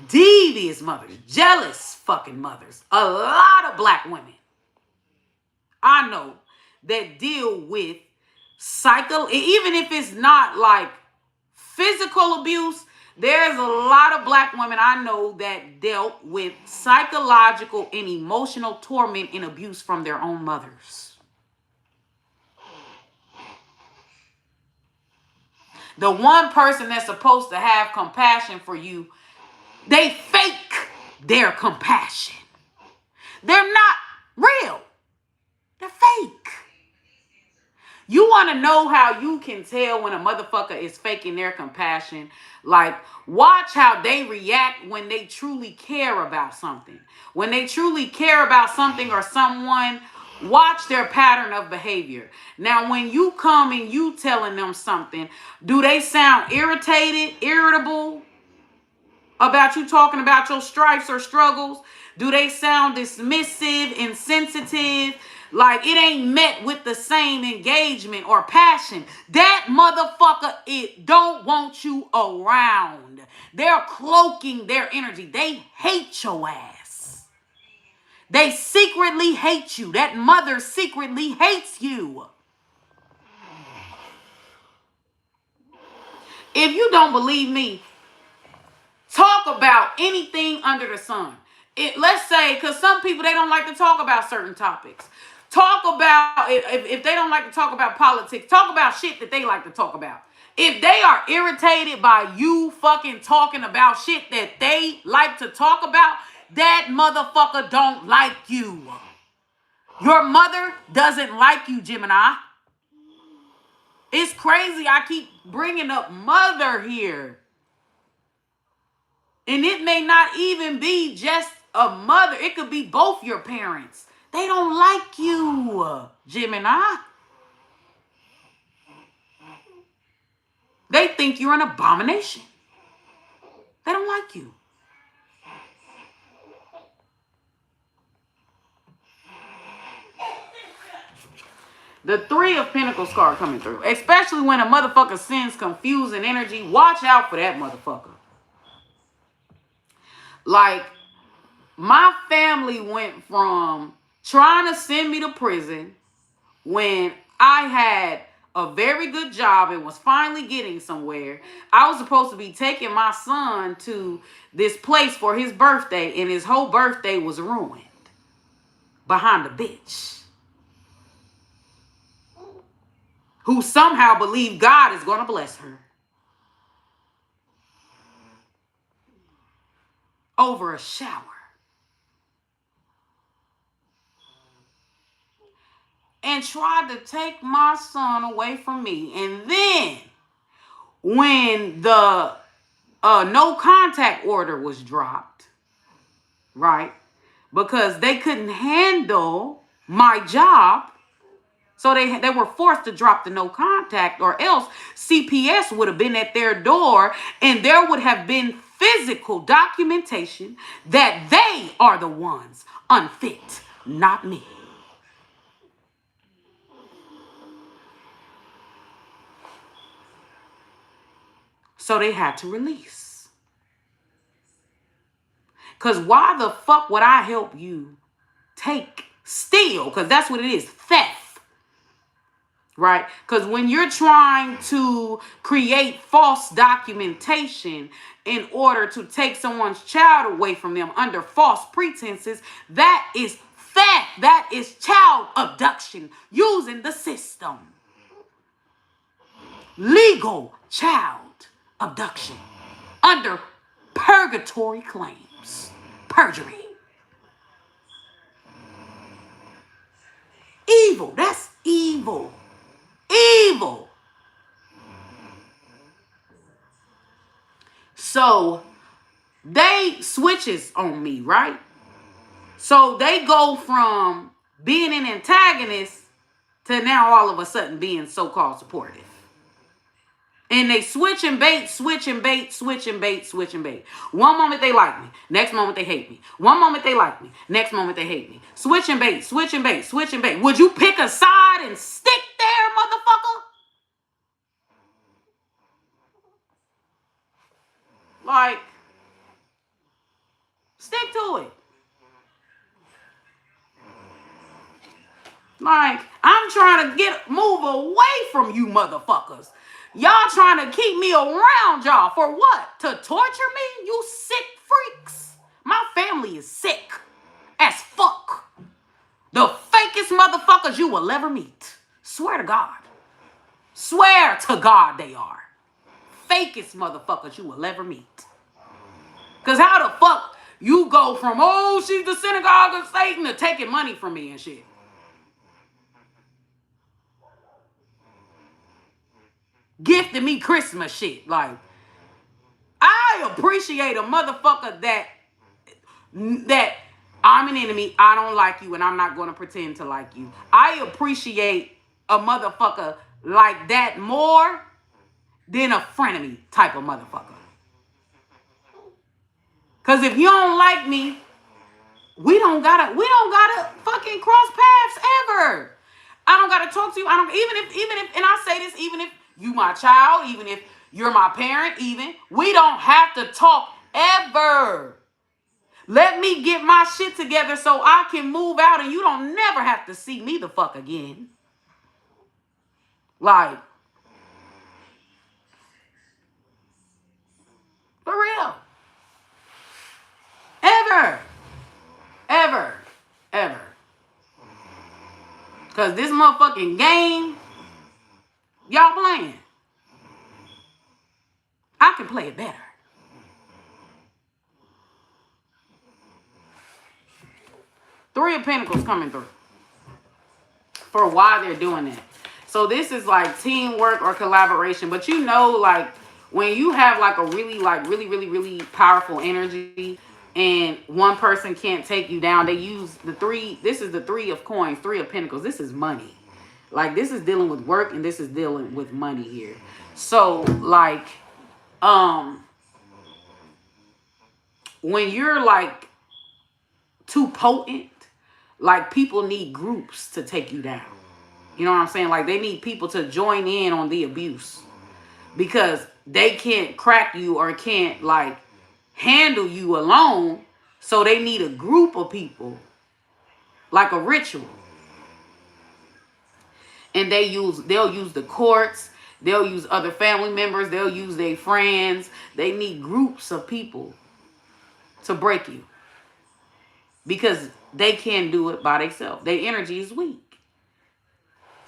Devious mothers. Jealous fucking mothers. A lot of black women I know that deal with even if it's not like physical abuse, there's a lot of black women I know that dealt with psychological and emotional torment and abuse from their own mothers. The one person that's supposed to have compassion for you, they fake their compassion. They're not real. They're fake. You want to know how you can tell when a motherfucker is faking their compassion? Like, watch how they react when they truly care about something. When they truly care about something or someone, watch their pattern of behavior. Now, when you come and you telling them something, do they sound irritated, irritable about you talking about your strifes or struggles? Do they sound dismissive, insensitive? Like it ain't met with the same engagement or passion? That motherfucker, it don't want you around. They're cloaking their energy. They hate your ass. They secretly hate you. That mother secretly hates you. If you don't believe me, talk about anything under the sun. Let's say, because some people, they don't like to talk about certain topics. Talk about, if they don't like to talk about politics, talk about shit that they like to talk about. If they are irritated by you fucking talking about shit that they like to talk about, that motherfucker don't like you. Your mother doesn't like you, Gemini. It's crazy I keep bringing up mother here. And it may not even be just a mother. It could be both your parents. They don't like you, Gemini. They think you're an abomination. They don't like you. The 3 of Pentacles card coming through. Especially when a motherfucker sends confusing energy. Watch out for that motherfucker. Like, my family went from trying to send me to prison when I had a very good job and was finally getting somewhere. I was supposed to be taking my son to this place for his birthday, and his whole birthday was ruined behind a bitch who somehow believed God is going to bless her over a shower. And tried to take my son away from me. And then when the no contact order was dropped, right? Because they couldn't handle my job. So they were forced to drop the no contact, or else CPS would have been at their door and there would have been physical documentation that they are the ones unfit, not me. So they had to release. Because why the fuck would I help you steal? Because that's what it is, theft. Right? Because when you're trying to create false documentation in order to take someone's child away from them under false pretenses, that is theft. That is child abduction using the system. Legal child abduction under purgatory claims. Perjury. Evil. That's evil. Evil. So they switches on me, right? So they go from being an antagonist to now all of a sudden being so-called supportive. And they switch and bait, switch and bait, switch and bait, switch and bait. One moment they like me. Next moment they hate me. One moment they like me. Next moment they hate me. Switch and bait, switch and bait, switch and bait. Would you pick a side and stick there, motherfucker? Like, stick to it. Like, I'm trying to move away from you motherfuckers. Y'all trying to keep me around y'all for what? To torture me? You sick freaks. My family is sick as fuck. The fakest motherfuckers you will ever meet. Swear to God. Swear to God they are. Fakest motherfuckers you will ever meet. Because how the fuck you go from, oh, she's the synagogue of Satan to taking money from me and shit? Gifting me Christmas shit. Like, I appreciate a motherfucker that I'm an enemy, I don't like you, and I'm not going to pretend to like you. I appreciate a motherfucker like that more than a frenemy type of motherfucker. Because if you don't like me, we don't gotta fucking cross paths ever. I don't gotta talk to you. I don't even if and I say this, even if you my child, even if you're my parent, even we don't have to talk ever. Let me get my shit together so I can move out and you don't never have to see me the fuck again. Like, for real. Ever. Ever. Ever. Because this motherfucking game y'all playing, I can play it better. Three of Pentacles coming through for why they're doing that. So this is like teamwork or collaboration. But you know, like when you have like a really powerful energy and one person can't take you down, they use the three. This is the Three of Coins, Three of Pentacles. This is money. Like this is dealing with work and this is dealing with money here. So like, when you're like too potent, like people need groups to take you down. You know what I'm saying? Like they need people to join in on the abuse because they can't crack you or can't like handle you alone. So they need a group of people, like a ritual. And they'll use the courts, they'll use other family members, they'll use their friends. They need groups of people to break you because they can't do it by themselves. Their energy is weak.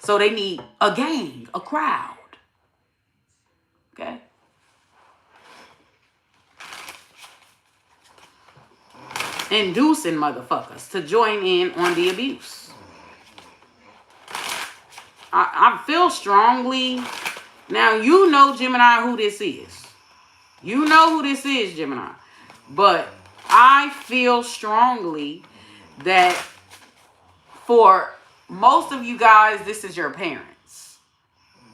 So they need a gang, a crowd. Okay? Inducing motherfuckers to join in on the abuse. I feel strongly. Now, you know, Gemini, who this is. You know who this is, Gemini. But I feel strongly that for most of you guys, this is your parents.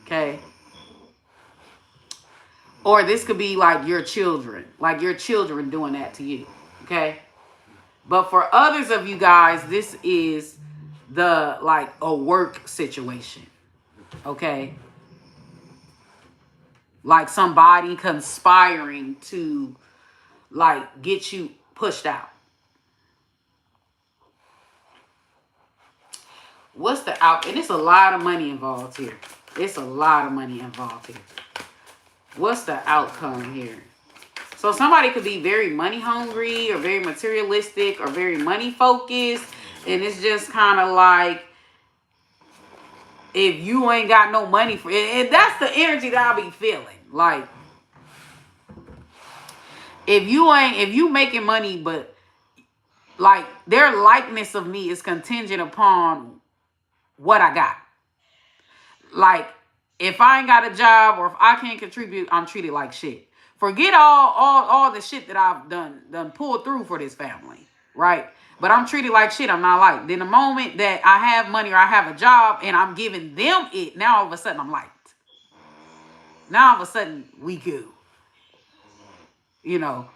Okay? Or this could be like your children. Like your children doing that to you. Okay? But for others of you guys, this is the like a work situation. Okay? Like somebody conspiring to like get you pushed out. What's the out? And it's a lot of money involved here. It's a lot of money involved here. What's the outcome here? So somebody could be very money hungry or very materialistic or very money focused. And it's just kind of like, if you ain't got no money for it, and that's the energy that I'll be feeling. Like, if you making money, but like their likeness of me is contingent upon what I got. Like, if I ain't got a job or if I can't contribute, I'm treated like shit. Forget all the shit that I've done pulled through for this family, right? But I'm treated like shit. I'm not liked. Then the moment that I have money or I have a job and I'm giving them it, now all of a sudden I'm liked. Now all of a sudden we good. You know.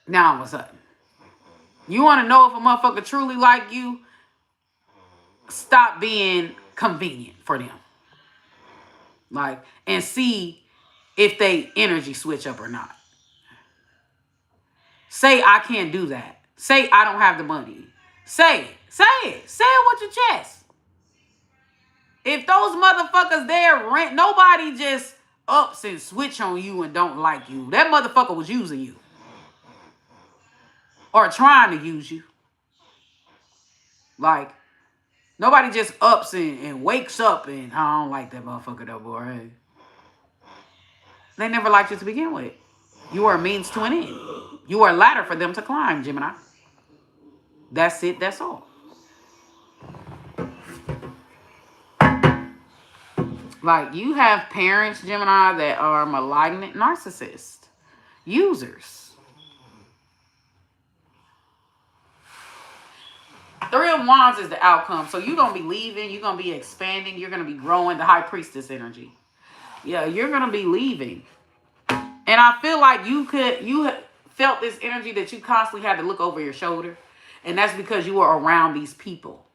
Now all of a sudden. You want to know if a motherfucker truly like you? Stop being convenient for them. Like, and see if they energy switch up or not. Say I can't do that. Say I don't have the money. Say it. Say it. Say it with your chest. If those motherfuckers there rent, nobody just ups and switch on you and don't like you. That motherfucker was using you. Or trying to use you. Like, nobody just ups and wakes up and I don't like that motherfucker though, boy. Hey. They never liked you to begin with. You are a means to an end. You are a ladder for them to climb, Gemini. That's it. That's all. Like, you have parents, Gemini, that are malignant narcissists. Users. 3 of Wands is the outcome. So you're going to be leaving. You're going to be expanding. You're going to be growing. The High Priestess energy. Yeah, you're going to be leaving. And I feel like you felt this energy that you constantly had to look over your shoulder. And that's because you were around these people.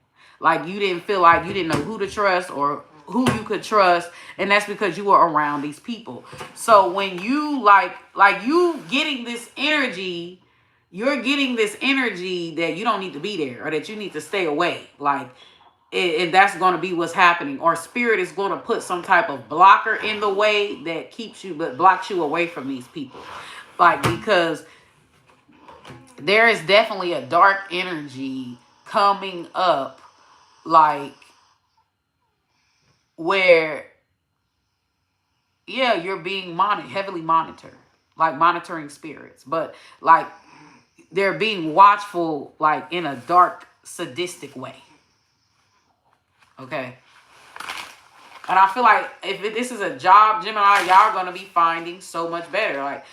Like, you didn't feel like you didn't know who to trust or who you could trust. And that's because you were around these people. So when you like you getting this energy, you're getting this energy that you don't need to be there or that you need to stay away. Like, and that's going to be what's happening. Or spirit is going to put some type of blocker in the way that blocks you away from these people. Like, because there is definitely a dark energy coming up, like, where, yeah, you're being heavily monitored, like monitoring spirits. But, like, they're being watchful, like, in a dark, sadistic way. Okay. And I feel like if this is a job, Gemini, y'all are going to be finding so much better. Like,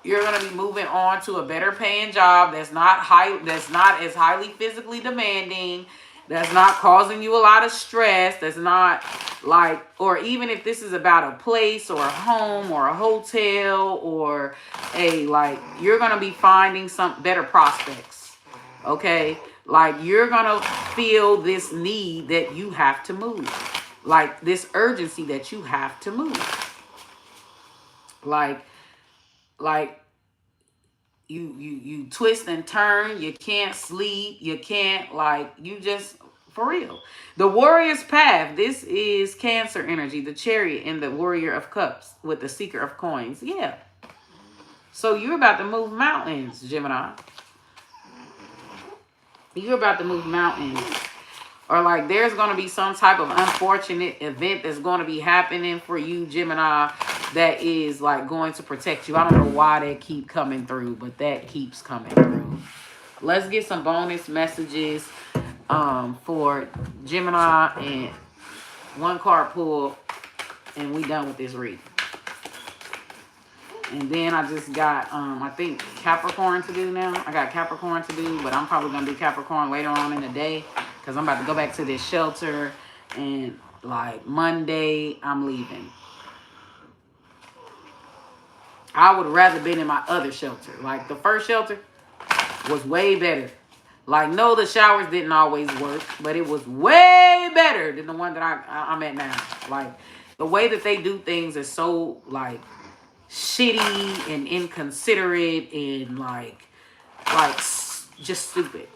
you're going to be moving on to a better paying job that's not as highly physically demanding, that's not causing you a lot of stress, that's not like, or even if this is about a place or a home or a hotel or you're going to be finding some better prospects. Okay. Like, you're going to feel this need that you have to move. Like, this urgency that you have to move. Like you twist and turn. You can't sleep. You can't, like, you just, for real. The Warrior's Path. This is Cancer energy. The Chariot and the Warrior of Cups with the Seeker of Coins. Yeah. So you're about to move mountains, Gemini. You're about to move mountains. Or, like, there's going to be some type of unfortunate event that's going to be happening for you, Gemini, that is, like, going to protect you. I don't know why that keep coming through, but that keeps coming through. Let's get some bonus messages for Gemini and one card pull, and we done with this reading. And then I just got, I think, Capricorn to do now. I got Capricorn to do, but I'm probably going to do Capricorn later on in the day because I'm about to go back to this shelter. And, like, Monday, I'm leaving. I would rather been in my other shelter. Like, the first shelter was way better. Like, no, the showers didn't always work, but it was way better than the one that I'm at now. Like, the way that they do things is so, like, shitty and inconsiderate and like just stupid.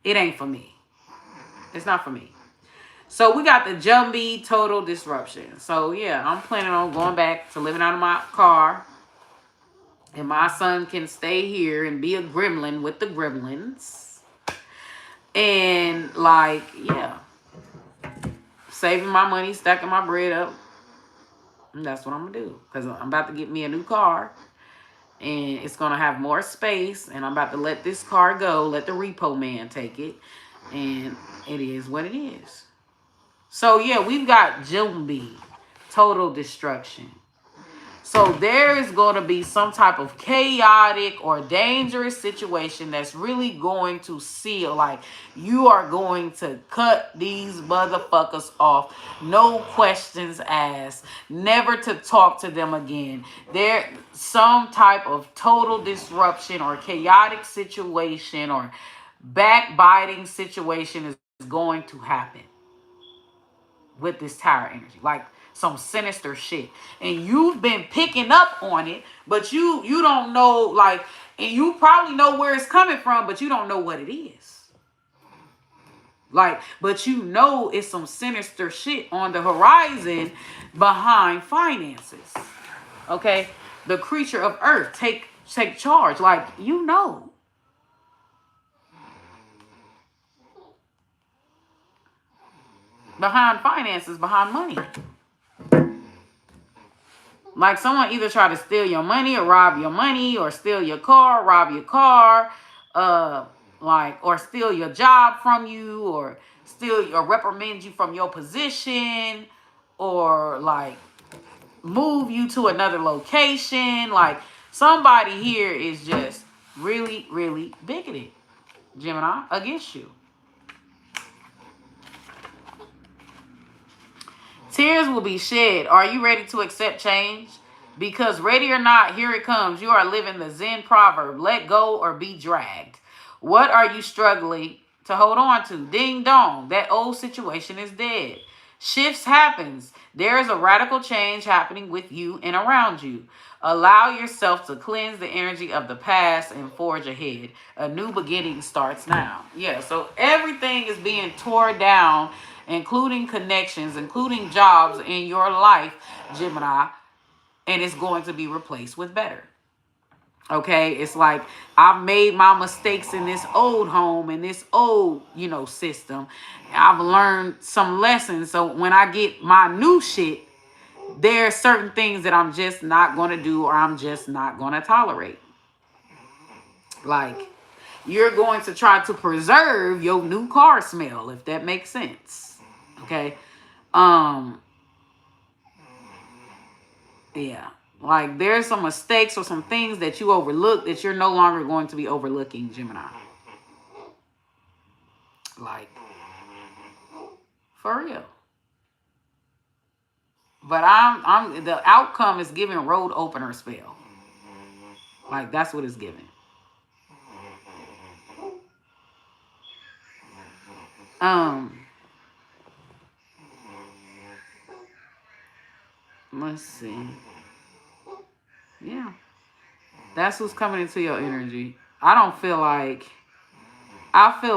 It ain't for me. It's not for me. So we got the Jumbie total disruption. So yeah, I'm planning on going back to living out of my car. And my son can stay here and be a gremlin with the gremlins. And, like, yeah. Saving my money, stacking my bread up. And that's what I'm going to do. Because I'm about to get me a new car. And it's going to have more space. And I'm about to let this car go. Let the repo man take it. And it is what it is. So yeah, we've got Jumbi, total destruction. So there is going to be some type of chaotic or dangerous situation that's really going to seal. Like, you are going to cut these motherfuckers off. No questions asked. Never to talk to them again. There, some type of total disruption or chaotic situation or backbiting situation is going to happen with this tower energy, like some sinister shit, and you've been picking up on it, but you don't know, like, and you probably know where it's coming from, but you don't know what it is, like, but you know it's some sinister shit on the horizon behind finances. Okay, the creature of earth, take charge, like, you know, behind finances, behind money. Like, someone either try to steal your money or rob your money or steal your car, rob your car, like, or steal your job from you or steal or reprimand you from your position or like move you to another location. Like, somebody here is just really, really bigoted, Gemini, against you. Tears will be shed. Are you ready to accept change? Because ready or not, here it comes. You are living the Zen proverb, let go or be dragged. What are you struggling to hold on to? Ding dong, that old situation is dead. Shifts happens. There is a radical change happening with you and around you. Allow yourself to cleanse the energy of the past and forge ahead. A new beginning starts now. Yeah, so everything is being torn down, including connections, including jobs in your life, Gemini, and it's going to be replaced with better. Okay, it's like, I've made my mistakes in this old home, in this old, system. I've learned some lessons. So when I get my new shit, there are certain things that I'm just not going to do or I'm just not going to tolerate. Like, you're going to try to preserve your new car smell, if that makes sense. Okay. Yeah. Like, there's some mistakes or some things that you overlook that you're no longer going to be overlooking, Gemini. Like, for real. But I'm the outcome is giving road opener spell. Like, that's what it's giving. Let's see. Yeah. That's what's coming into your energy. I feel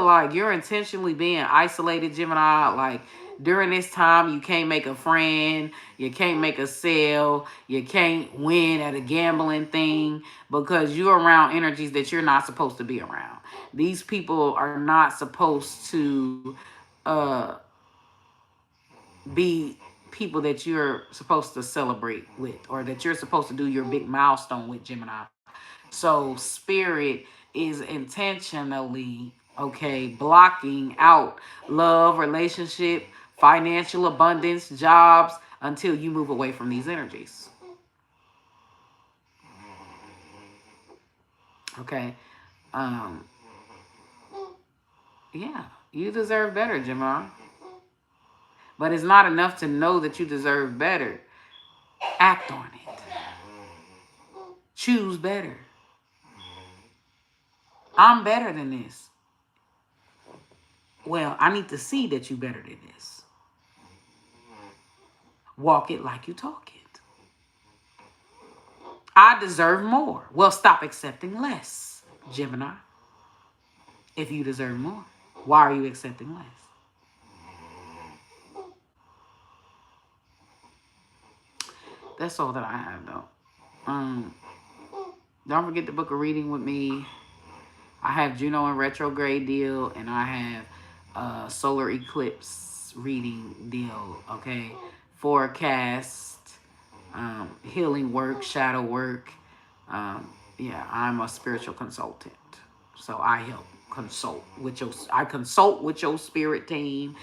like you're intentionally being isolated, Gemini. Like, during this time, you can't make a friend, you can't make a sale, you can't win at a gambling thing because you're around energies that you're not supposed to be around. These people are not supposed to be people that you're supposed to celebrate with or that you're supposed to do your big milestone with, Gemini. So spirit is intentionally, okay, blocking out love, relationship, financial abundance, jobs, until you move away from these energies. Okay. Yeah, you deserve better, Gemini. But it's not enough to know that you deserve better. Act on it. Choose better. I'm better than this. Well, I need to see that you're better than this. Walk it like you talk it. I deserve more. Well, stop accepting less, Gemini. If you deserve more, why are you accepting less? That's all that I have, though. Don't forget to book a reading with me. I have Juno in retrograde deal, and I have solar eclipse reading deal. Okay, forecast, healing work, shadow work. Yeah, I'm a spiritual consultant, so I help consult with your. I consult with your spirit team,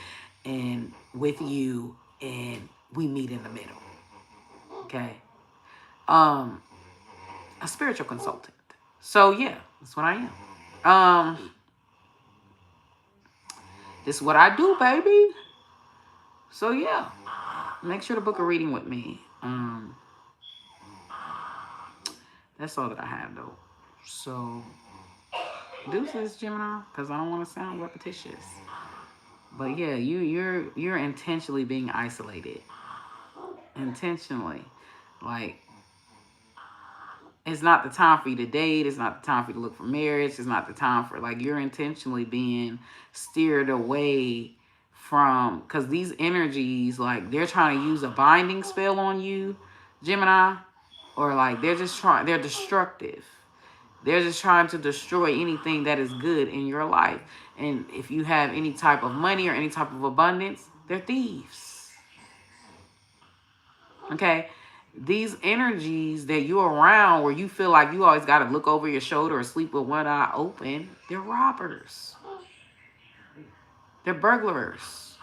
and with you and we meet in the middle. Okay. A spiritual consultant. So yeah, that's what I am. This is what I do, baby. So yeah, make sure to book a reading with me. That's all that I have though. So deuces, Gemini, because I don't want to sound repetitious. But yeah, you're intentionally being isolated. Intentionally. Like, it's not the time for you to date. It's not the time for you to look for marriage. It's not the time for, like, you're intentionally being steered away from, because these energies, like, they're trying to use a binding spell on you, Gemini, or like they're destructive. They're just trying to destroy anything that is good in your life. And if you have any type of money or any type of abundance, they're thieves. Okay? These energies that you're around where you feel like you always got to look over your shoulder or sleep with one eye open, they're robbers. They're burglars.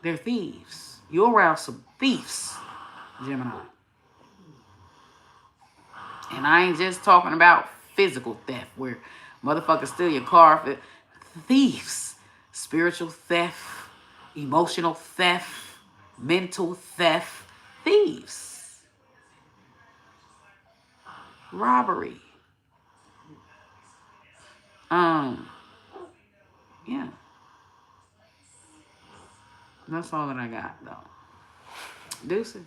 They're thieves. You're around some thieves, Gemini. And I ain't just talking about physical theft where motherfuckers steal your car. Thieves. Spiritual theft, emotional theft, mental theft. Thieves. Robbery. Yeah. That's all that I got, though. Deuces.